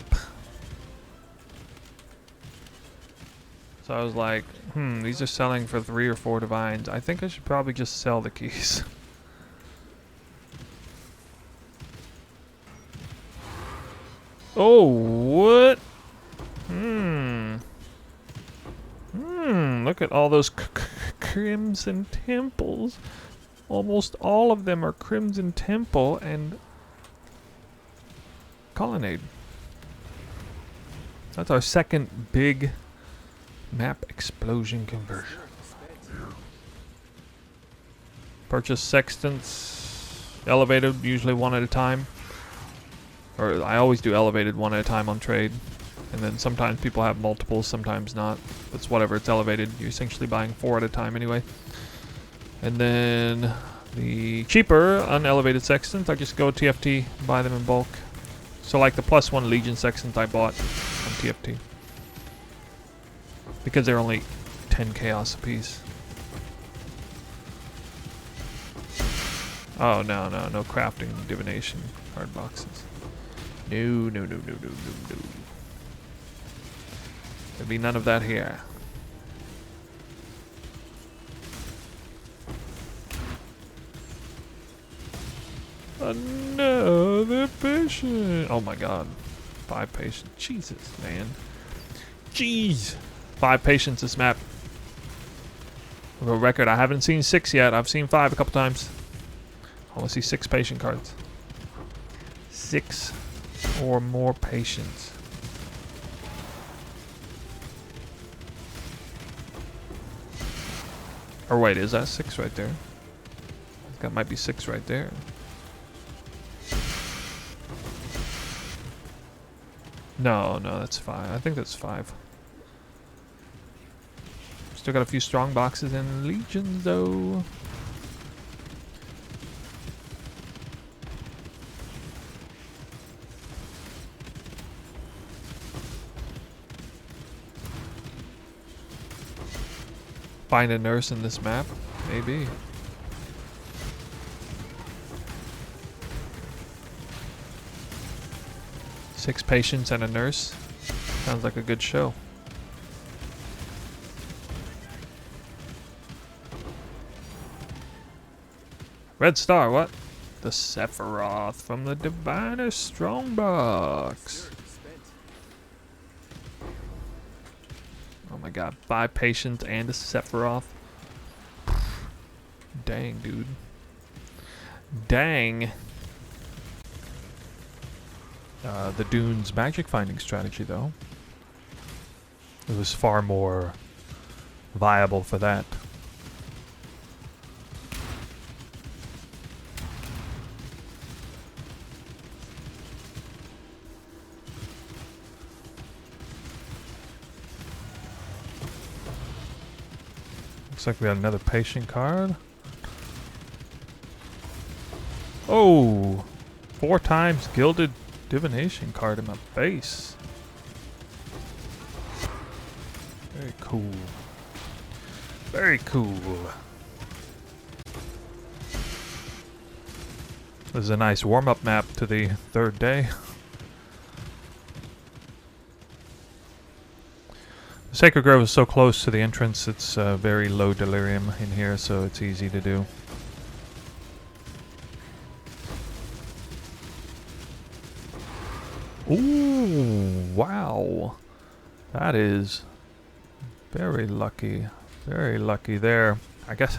So I was like, these are selling for 3 or 4 divines. I think I should probably just sell the keys. Oh, what? Look at all those Crimson Temples. Almost all of them are Crimson Temple and Colonnade. That's our second big map explosion conversion. Purchase Sextants. Elevated, usually 1 at a time. Or I always do elevated 1 at a time on trade. And then sometimes people have multiples, sometimes not. It's whatever, it's elevated. You're essentially buying 4 at a time anyway. And then the cheaper unelevated Sextants, I just go TFT, buy them in bulk. So like the +1 Legion Sextant I bought on TFT. Because they're only 10 chaos apiece. Oh no, no crafting divination card boxes. No. There'll be none of that here. Another patient. Oh my god. 5 patience. Jesus, man. Jeez. 5 patience this map. For a record, I haven't seen 6 yet. I've seen 5 a couple times. I want to see 6 patient cards. 6 or more patience. Or wait, is that 6 right there? That might be 6 right there. No, that's 5. I think that's 5. Still got a few strong boxes and legions though. Find a nurse in this map? Maybe. Six patients and a nurse. Sounds like a good show. Red star, what? The Sephiroth from the Diviner Strongbox. Oh my god, 5 patients and a Sephiroth. Dang, dude. Dang. The Dune's magic finding strategy, though. It was far more viable for that. Looks like we got another patient card. Oh! 4 times gilded divination card in my face. Very cool. Very cool. This is a nice warm-up map to the 3rd day. The Sacred Grove is so close to the entrance, it's very low delirium in here, so it's easy to do. Ooh, wow. That is very lucky. Very lucky there. I guess,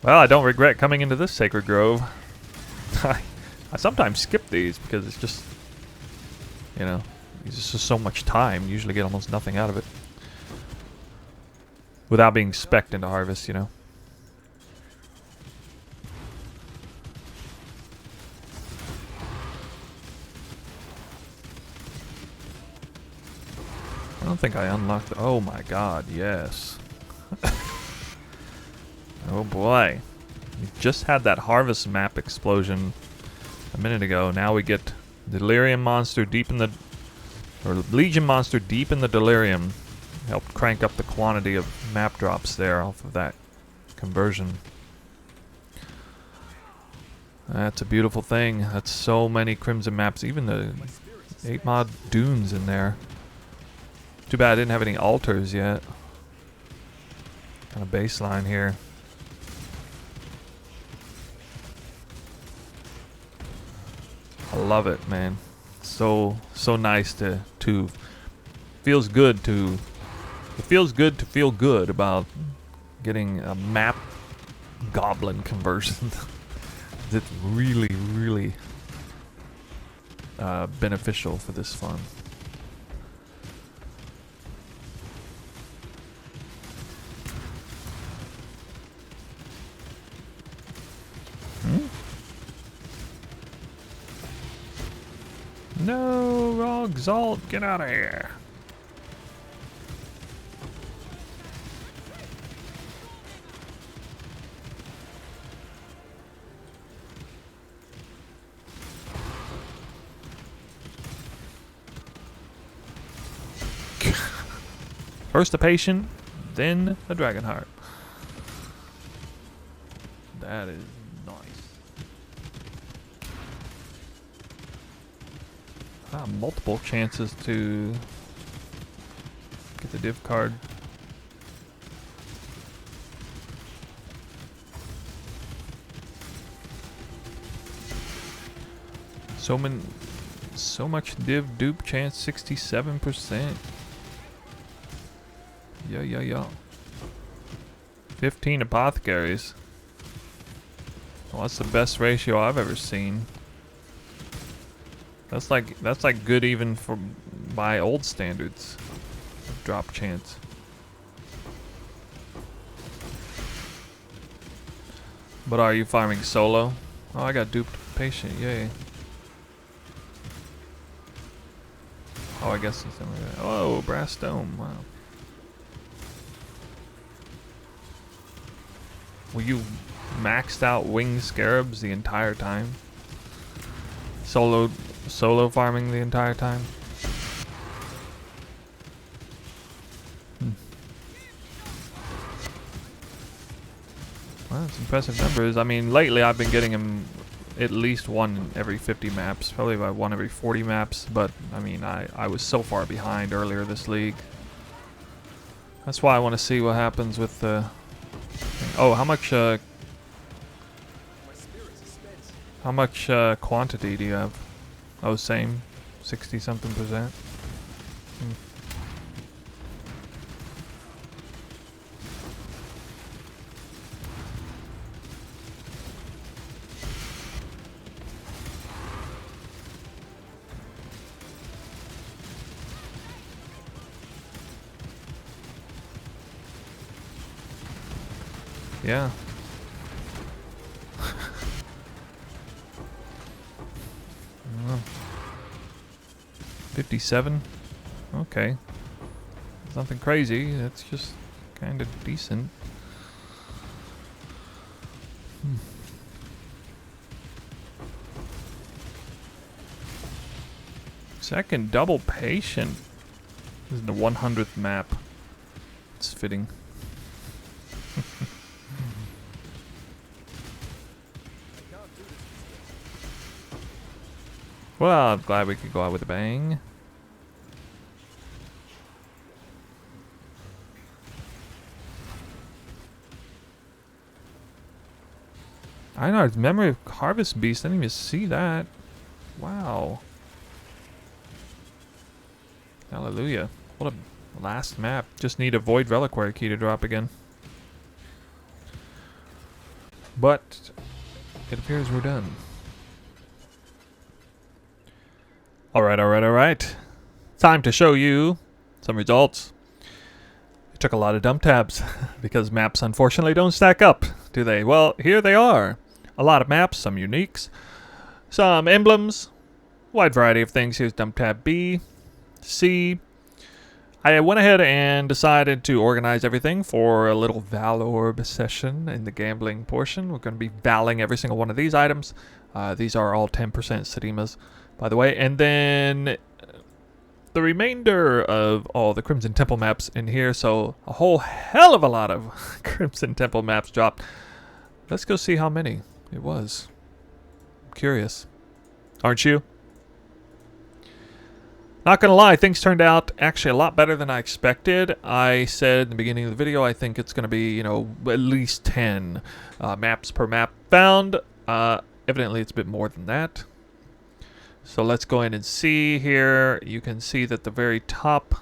well, I don't regret coming into this Sacred Grove. I sometimes skip these because it's just, you know, it's just so much time. Usually get almost nothing out of it. Without being specced into Harvest, you know. I don't think I unlocked the... Oh my god, yes. Oh boy. We just had that Harvest map explosion a minute ago. Now we get Delirium monster deep in the... Or Legion monster deep in the Delirium. Helped crank up the quantity of map drops there off of that conversion. That's a beautiful thing. That's so many Crimson maps. Even the 8 mod dunes in there. Too bad I didn't have any altars yet. Kind of baseline here. I love it, man. So nice to feels good to it feels good to feel good about getting a map goblin conversion. It's really beneficial for this fun. No, wrong Exalt, get out of here. First a patient, then a dragon heart. That is nice. Multiple chances to get the div card. So So much div dupe chance, 67%. Yeah. 15 apothecaries. Well, that's the best ratio I've ever seen. That's like good even for my old standards. Drop chance. But are you farming solo? Oh, I got duped patient, yay. Oh, I guess it's something like that. Oh, brass dome, wow. Were you maxed out winged scarabs the entire time? Solo farming the entire time? Well, that's impressive numbers. I mean, lately I've been getting him at least one every 50 maps, probably about one every 40 maps, but I mean, I was so far behind earlier this league. That's why I want to see what happens with the... Oh, how much quantity do you have? Oh, same, 60 something percent. Yeah. 57? Okay. Nothing crazy, that's just kind of decent. Second double patient. This is the 100th map. It's fitting. Well, I'm glad we could go out with a bang. I know, it's Memory of Harvest Beast. I didn't even see that. Wow. Hallelujah. What a last map. Just need a Void Reliquary key to drop again. But it appears we're done. Alright. Time to show you some results. It took a lot of dump tabs because maps unfortunately don't stack up, do they? Well, here they are. A lot of maps, some uniques, some emblems, wide variety of things. Here's dump tab B, C. I went ahead and decided to organize everything for a little Valorb session in the gambling portion. We're going to be valing every single one of these items. These are all 10% Sedimas, by the way. And then the remainder of all the Crimson Temple maps in here. So a whole hell of a lot of Crimson Temple maps dropped. Let's go see how many it was. I'm curious. Aren't you? Not gonna lie, things turned out actually a lot better than I expected. I said in the beginning of the video, I think it's gonna be, you know, at least 10 maps per map found. Evidently, it's a bit more than that. So let's go in and see here. You can see that the very top,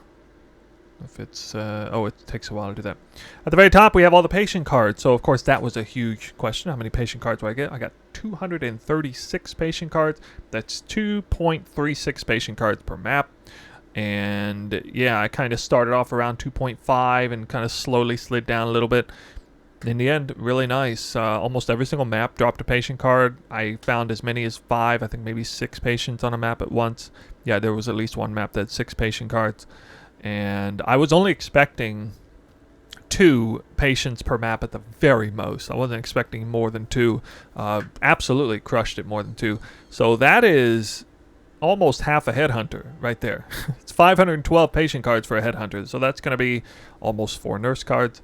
if it's, oh, it takes a while to do that. At the very top, we have all the patient cards. So, of course, that was a huge question. How many patient cards do I get? I got 236 patient cards. That's 2.36 patient cards per map. And, yeah, I kind of started off around 2.5 and kind of slowly slid down a little bit. In the end, really nice. Almost every single map dropped a patient card. I found as many as 5, I think maybe 6 patients on a map at once. Yeah, there was at least one map that had 6 patient cards. And I was only expecting 2 patients per map at the very most. I wasn't expecting more than 2. Absolutely crushed it more than 2. So that is almost half a headhunter right there. It's 512 patient cards for a headhunter. So that's going to be almost 4 nurse cards.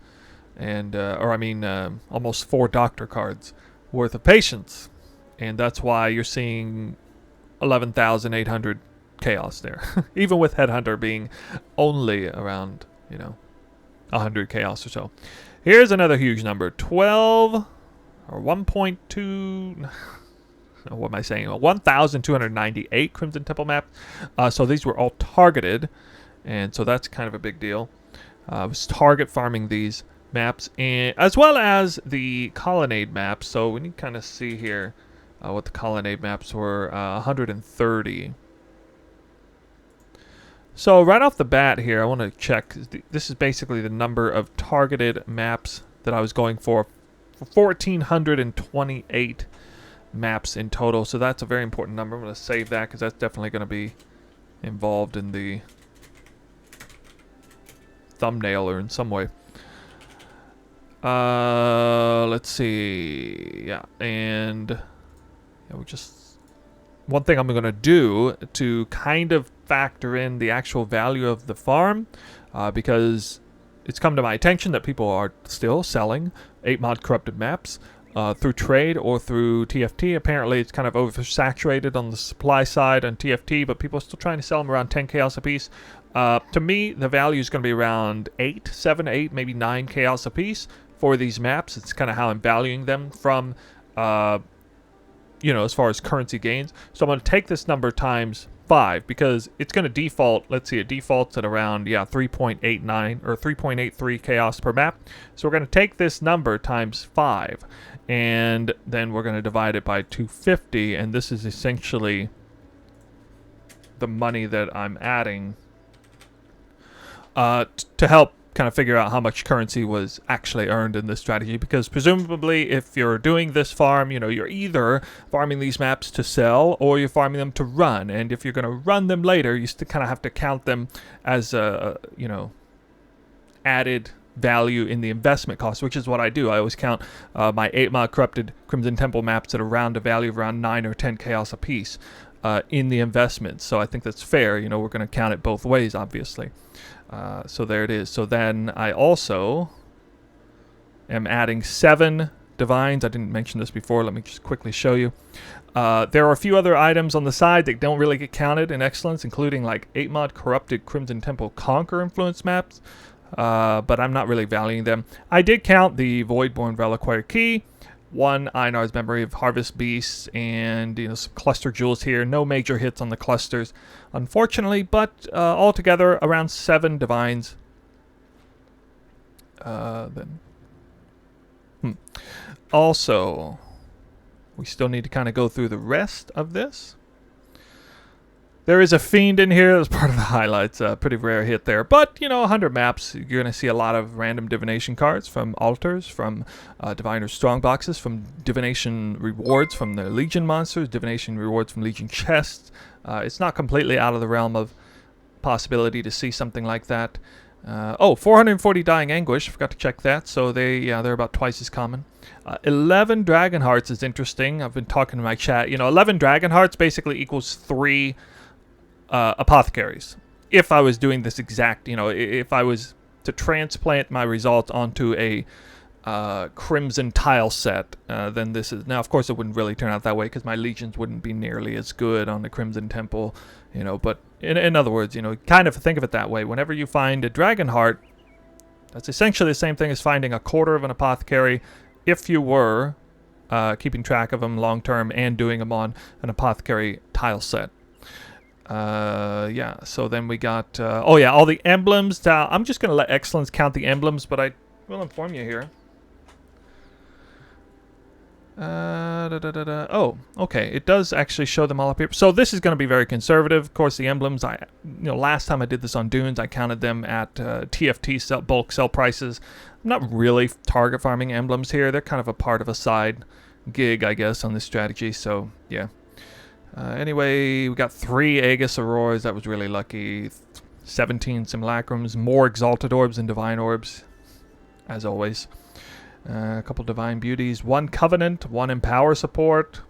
And, almost 4 doctor cards worth of patients. And that's why you're seeing 11,800 chaos there. Even with Headhunter being only around, 100 chaos or so. Here's another huge number. 12 or 1.2. what am I saying? 1,298 Crimson Temple maps. So these were all targeted, and so that's kind of a big deal. I was target farming these maps, and as well as the Colonnade maps. So we need to kind of see here what the Colonnade maps were. 130. So right off the bat here, I want to check. This is basically the number of targeted maps that I was going for 1,428 maps in total. So that's a very important number. I'm going to save that because that's definitely going to be involved in the thumbnail or in some way. Let's see. Yeah, and we just... One thing I'm going to do to kind of factor in the actual value of the farm, because it's come to my attention that people are still selling 8-mod corrupted maps through trade or through TFT. Apparently, it's kind of oversaturated on the supply side on TFT, but people are still trying to sell them around 10 chaos apiece. To me, the value is going to be around 7, 8, maybe 9 chaos apiece for these maps. It's kind of how I'm valuing them from... as far as currency gains. So I'm going to take this number times 5 because it's going to default. Let's see, it defaults at around 3.89 or 3.83 chaos per map. So we're going to take this number times 5, and then we're going to divide it by 250, and this is essentially the money that I'm adding to help kind of figure out how much currency was actually earned in this strategy, because presumably if you're doing this farm, you're either farming these maps to sell or you're farming them to run, and if you're going to run them later, you still kind of have to count them as added value in the investment cost, which is what I do. I always count my 8-mod corrupted Crimson Temple maps at around a value of around 9 or 10 chaos apiece in the investment. So I think that's fair. We're going to count it both ways, obviously. So there it is. So then I also am adding 7 divines. I didn't mention this before. Let me just quickly show you. There are a few other items on the side that don't really get counted in excellence, including like 8-mod corrupted Crimson Temple Conquer influence maps, but I'm not really valuing them. I did count the Voidborn Reliquary Key, 1 Einar's Memory of Harvest Beasts, and some cluster jewels here. No major hits on the clusters, unfortunately, but altogether around 7 divines. Also, we still need to kind of go through the rest of this. There is a Fiend in here as part of the highlights. Pretty rare hit there. But, 100 maps, you're going to see a lot of random divination cards from altars, from diviner strongboxes, from divination rewards from the Legion monsters, divination rewards from Legion chests. It's not completely out of the realm of possibility to see something like that. 440 Dying Anguish. Forgot to check that. So they're about twice as common. 11 Dragon Hearts is interesting. I've been talking to my chat. 11 Dragon Hearts basically equals 3... apothecaries. If I was doing this exact, if I was to transplant my results onto a crimson tile set, then this is... Now, of course, it wouldn't really turn out that way because my legions wouldn't be nearly as good on the Crimson Temple, but in other words, kind of think of it that way. Whenever you find a Dragon Heart, that's essentially the same thing as finding a quarter of an apothecary if you were keeping track of them long term and doing them on an apothecary tile set. So then we got, all the emblems. I'm just going to let Excellence count the emblems, but I will inform you here. Oh, okay. It does actually show them all up here. So this is going to be very conservative. Of course, the emblems, last time I did this on Dunes, I counted them at TFT bulk sell prices. I'm not really target farming emblems here. They're kind of a part of a side gig, I guess, on this strategy. So, yeah. Anyway, we got 3 Aegis Auroras. That was really lucky. 17 Simulacrums. More Exalted Orbs and Divine Orbs, as always. A couple Divine Beauties. 1 Covenant. 1 Empower support.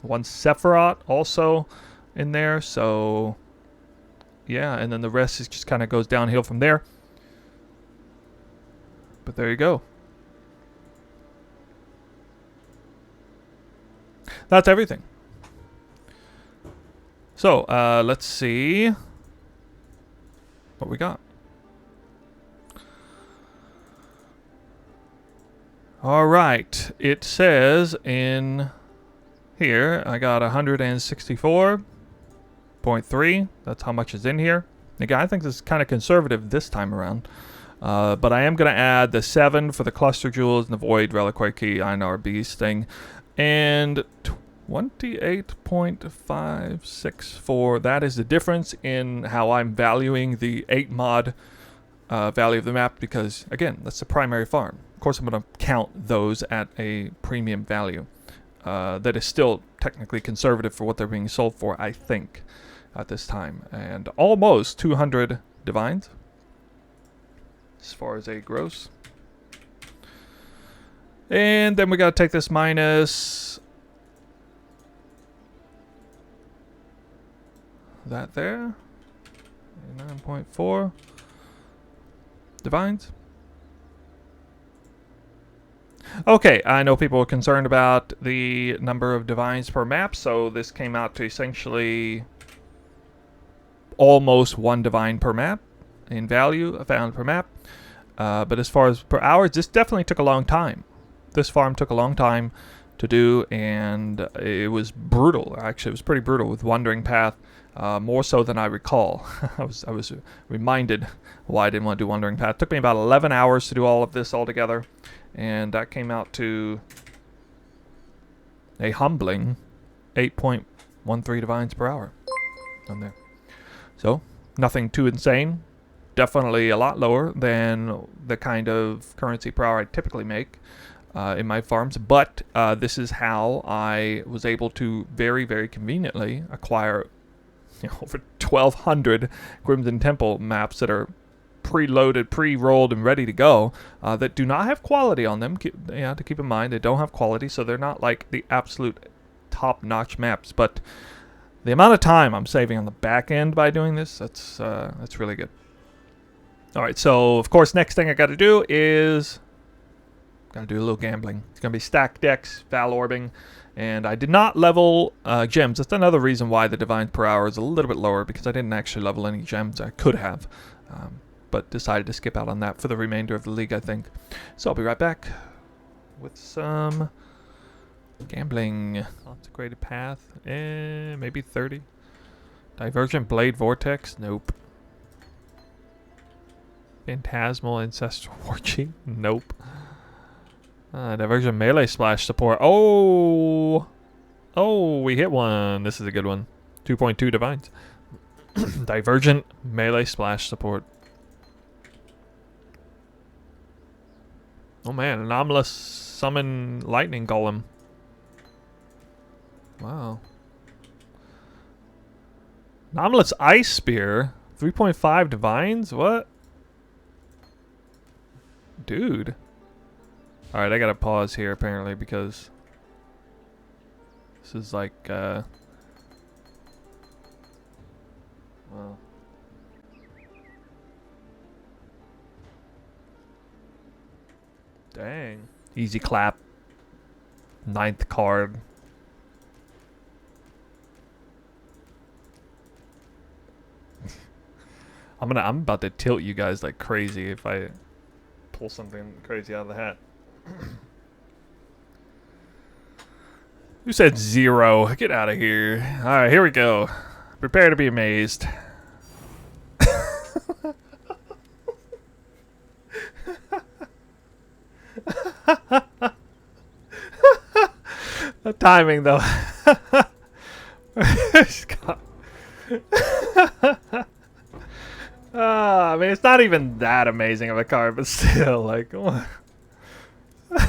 1 Sephiroth also in there. So, yeah. And then the rest is just kind of goes downhill from there. But there you go. That's everything. So, let's see what we got. All right. It says in here, I got 164.3. That's how much is in here. Again, I think this is kind of conservative this time around. But I am going to add the 7 for the cluster jewels and the void reliquary key INR beast thing. And 28.564. That is the difference in how I'm valuing the 8 mod value of the map, because again, that's the primary farm. Of course, I'm going to count those at a premium value. That is still technically conservative for what they're being sold for, I think, at this time. And almost 200 divines as far as a gross. And then we got to take this minus that there. 9.4 divines. Okay, I know people are concerned about the number of divines per map, so this came out to essentially almost 1 divine per map in value found per map. But as far as per hours, this definitely took a long time. This farm took a long time to do, and it was brutal. Actually, it was pretty brutal with Wandering Path, more so than I recall. I was reminded why I didn't want to do Wandering Path. It took me about 11 hours to do all of this all together, and that came out to a humbling 8.13 divines per hour on there. So, nothing too insane. Definitely a lot lower than the kind of currency per hour I typically make in my farms. But this is how I was able to very, very conveniently acquire over 1,200 Crimson Temple maps that are preloaded, pre-rolled, and ready to go, that do not have quality on them. To keep in mind, they don't have quality, so they're not like the absolute top-notch maps. But the amount of time I'm saving on the back end by doing this, that's really good. All right, so of course, next thing I got to do is got to do a little gambling. It's gonna be stack decks, Val Orbing, and I did not level gems. That's another reason why the divines per hour is a little bit lower, because I didn't actually level any gems. I could have, but decided to skip out on that for the remainder of the league, I think. So I'll be right back with some gambling. Consecrated Path, maybe 30. Divergent Blade Vortex, nope. Phantasmal Ancestral Orgy, nope. Divergent Melee Splash Support, oh, we hit one. This is a good one. 2.2 divines. Divergent Melee Splash Support. Oh man, Anomalous Summon Lightning Golem. Wow. Anomalous Ice Spear. 3.5 divines? What? Dude. Alright, I gotta pause here apparently, because this is like, well. Dang. Easy clap. 9th card. I'm about to tilt you guys like crazy if I pull something crazy out of the hat. Who said 0? Get out of here. Alright, here we go. Prepare to be amazed. The timing, though. I mean, it's not even that amazing of a card, but still, like,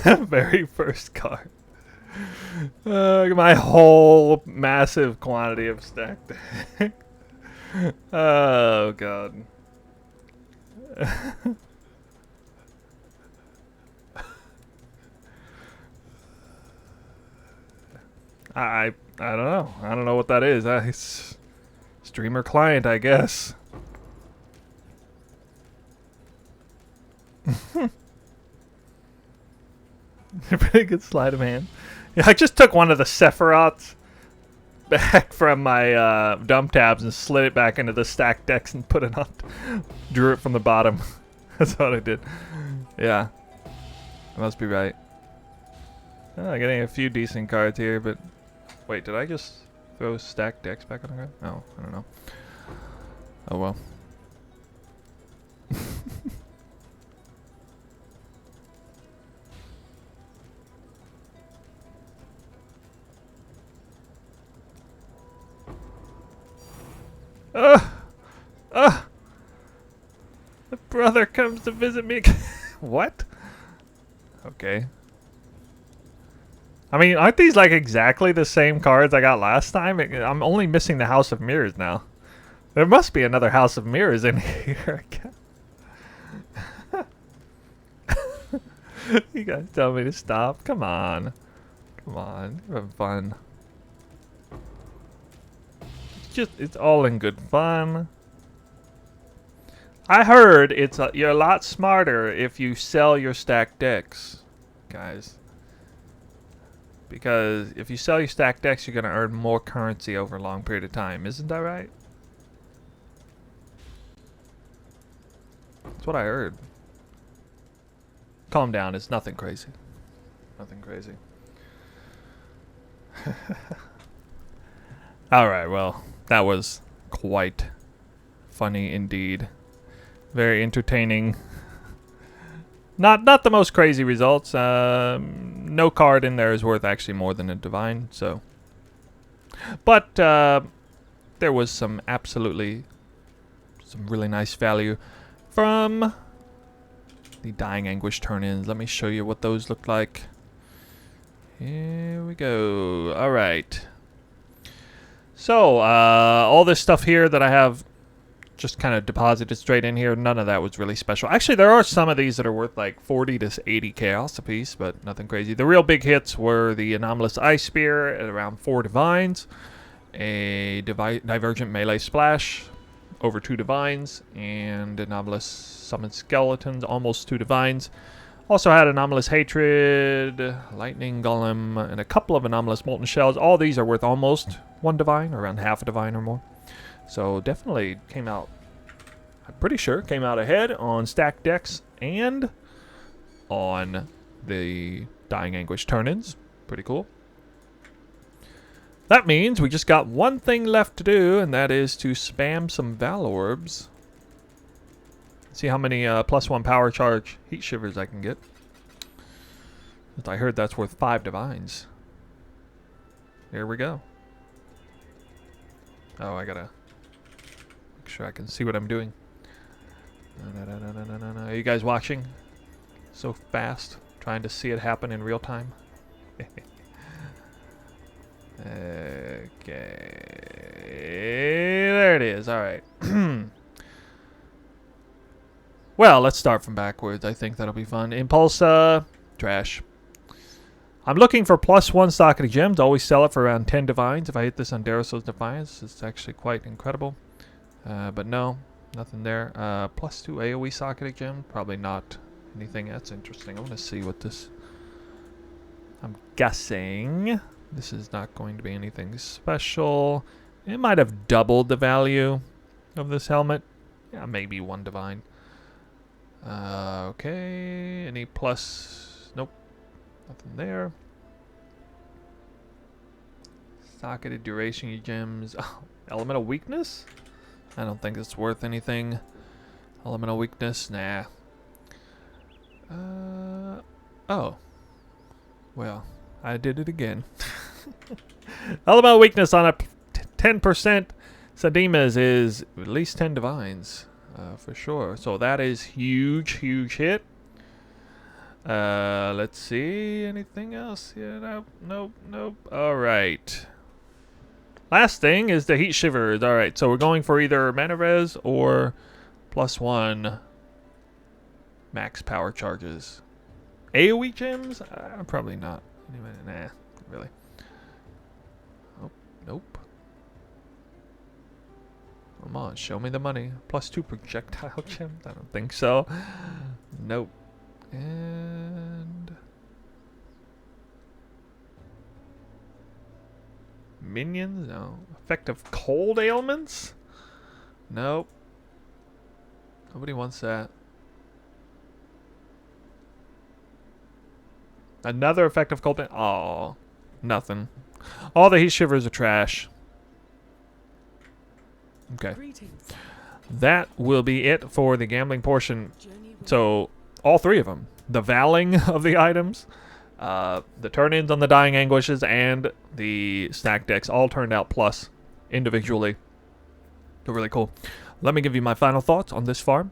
very first card. My whole massive quantity of stacked deck. Oh, God. I don't know. I don't know what that is. It's streamer client, I guess. Pretty good sleight of hand. Yeah, I just took one of the Sephiroths back from my dump tabs and slid it back into the stacked decks and put it on. Drew it from the bottom. That's what I did. Yeah. I must be right. Oh, getting a few decent cards here, but Wait, did I just throw stacked decks back on the ground? No, I don't know. Oh well. The brother comes to visit me. What? Okay. I mean, aren't these like exactly the same cards I got last time? I'm only missing the House of Mirrors now. There must be another House of Mirrors in here. You guys tell me to stop. Come on. Come on. You're having fun. It's all in good fun. I heard you're a lot smarter if you sell your stacked decks, guys. Because if you sell your stacked decks, you're going to earn more currency over a long period of time. Isn't that right? That's what I heard. Calm down. It's nothing crazy. Nothing crazy. Alright, well, that was quite funny indeed. Very entertaining. Not the most crazy results. No card in there is worth actually more than a divine, so. But there was some really nice value from the Dying Anguish turn-ins. Let me show you what those look like. Here we go. All right. So all this stuff here that I have just kind of deposited straight in here, none of that was really special. Actually, there are some of these that are worth like 40 to 80 chaos a piece, but nothing crazy. The real big hits were the Anomalous Ice Spear at around 4 divines, a Divergent Melee Splash over 2 divines, and Anomalous Summon Skeletons, almost 2 divines. Also had Anomalous Hatred, Lightning Golem, and a couple of Anomalous Molten Shells. All these are worth almost 1 divine, around half a divine or more. So definitely came out, I'm pretty sure, came out ahead on stacked decks and on the Dying Anguish turn-ins. Pretty cool. That means we just got one thing left to do, and that is to spam some Val Orbs. See how many +1 power charge heat shivers I can get. I heard that's worth 5 divines. Here we go. Oh, I gotta make sure I can see what I'm doing. Are you guys watching? So fast, trying to see it happen in real time. Okay, there it is. All right. Well, let's start from backwards. I think that'll be fun. Impulse, trash. I'm looking for +1 socketed gems. Always sell it for around 10 divines. If I hit this on Darasos Defiance, it's actually quite incredible. But no, nothing there. +2 AoE socketed gem. Probably not anything. That's interesting. I want to see what this... I'm guessing this is not going to be anything special. It might have doubled the value of this helmet. Yeah, maybe 1 divine. Okay, any plus? Nope, nothing there. Socketed duration gems. Oh, elemental weakness? I don't think it's worth anything. Elemental weakness? Nah. Oh. Well, I did it again. Elemental weakness on a 10% Sadimas is at least 10 divines. For sure. So that is huge, huge hit. Let's see. Anything else? Yeah, nope, nope, nope. All right. Last thing is the heat shivers. All right. So we're going for either mana res or +1 max power charges. AoE gems? Probably not. Nah, really. Oh, nope. Come on, show me the money. +2 projectile gems? I don't think so. Nope. And... minions? No. Effective cold ailments? Nope. Nobody wants that. Another effective cold... oh, nothing. All the heat shivers are trash. Okay. That will be it for the gambling portion. So, all three of them. The valing of the items, the turn-ins on the Dying Anguishes, and the stack decks all turned out plus individually. They're really cool. Let me give you my final thoughts on this farm.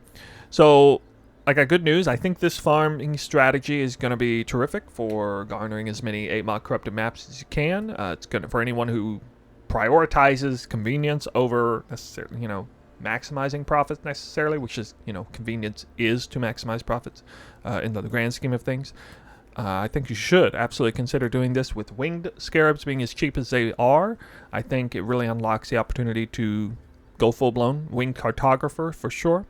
So, I got good news. I think this farming strategy is going to be terrific for garnering as many 8-mod corrupted maps as you can. It's good for anyone who prioritizes convenience over necessarily, maximizing profits necessarily, which is, convenience is to maximize profits in the grand scheme of things. I think you should absolutely consider doing this with winged scarabs being as cheap as they are. I think it really unlocks the opportunity to go full-blown winged cartographer for sure.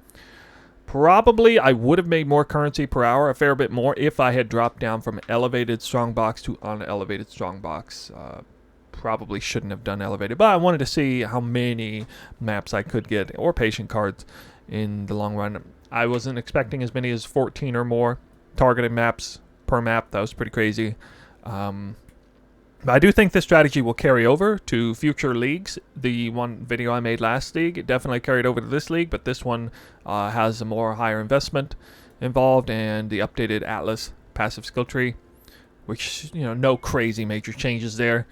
Probably I would have made more currency per hour, a fair bit more, if I had dropped down from elevated strongbox to unelevated strongbox. Probably shouldn't have done elevated, but I wanted to see how many maps I could get, or patient cards, in the long run. I wasn't expecting as many as 14 or more targeted maps per map. That was pretty crazy. But I do think this strategy will carry over to future leagues. The one video I made last league, it definitely carried over to this league, but this one has a more higher investment involved, and the updated Atlas passive skill tree, which, no crazy major changes there.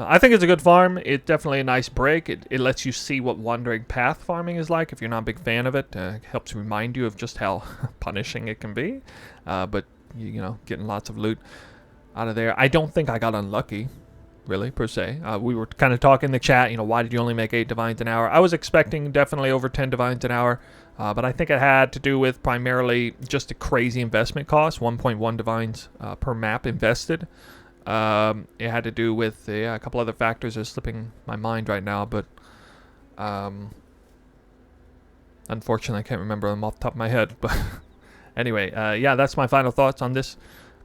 I think it's a good farm. It's definitely a nice break. It lets you see what Wandering Path farming is like if you're not a big fan of it. It helps remind you of just how punishing it can be. But, getting lots of loot out of there. I don't think I got unlucky, really, per se. We were kind of talking in the chat, why did you only make 8 divines an hour? I was expecting definitely over 10 divines an hour. But I think it had to do with primarily just a crazy investment cost, 1.1 divines per map invested. It had to do with a couple other factors that are slipping my mind right now, but unfortunately I can't remember them off the top of my head. But anyway, yeah, that's my final thoughts on this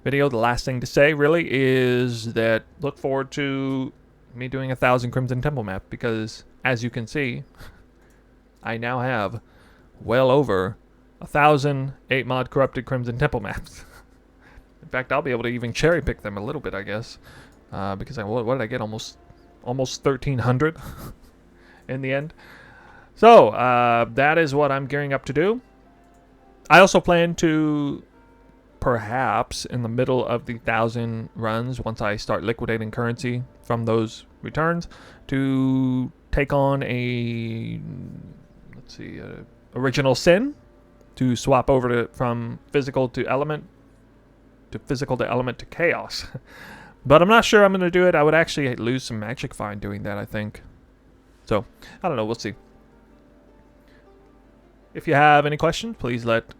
video. The last thing to say really is that look forward to me doing 1,000 Crimson Temple map, because as you can see, I now have well over 1,000 8-mod corrupted Crimson Temple maps. In fact, I'll be able to even cherry pick them a little bit, I guess, because what did I get? Almost 1,300 in the end. So that is what I'm gearing up to do. I also plan to, perhaps in the middle of the 1,000 runs, once I start liquidating currency from those returns, to take on a, let's see, original sin, to swap over from physical to element, to chaos. But I'm not sure I'm going to do it. I would actually lose some magic fine doing that, I think. So, I don't know. We'll see. If you have any questions, please let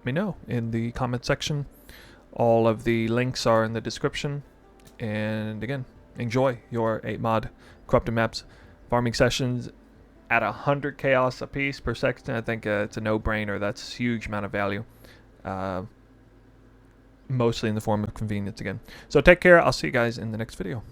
me know in the comment section. All of the links are in the description. And again, enjoy your 8-mod corrupted maps farming sessions at 100 chaos a piece per sextant. I think it's a no-brainer. That's a huge amount of value. Mostly in the form of convenience again. So take care. I'll see you guys in the next video.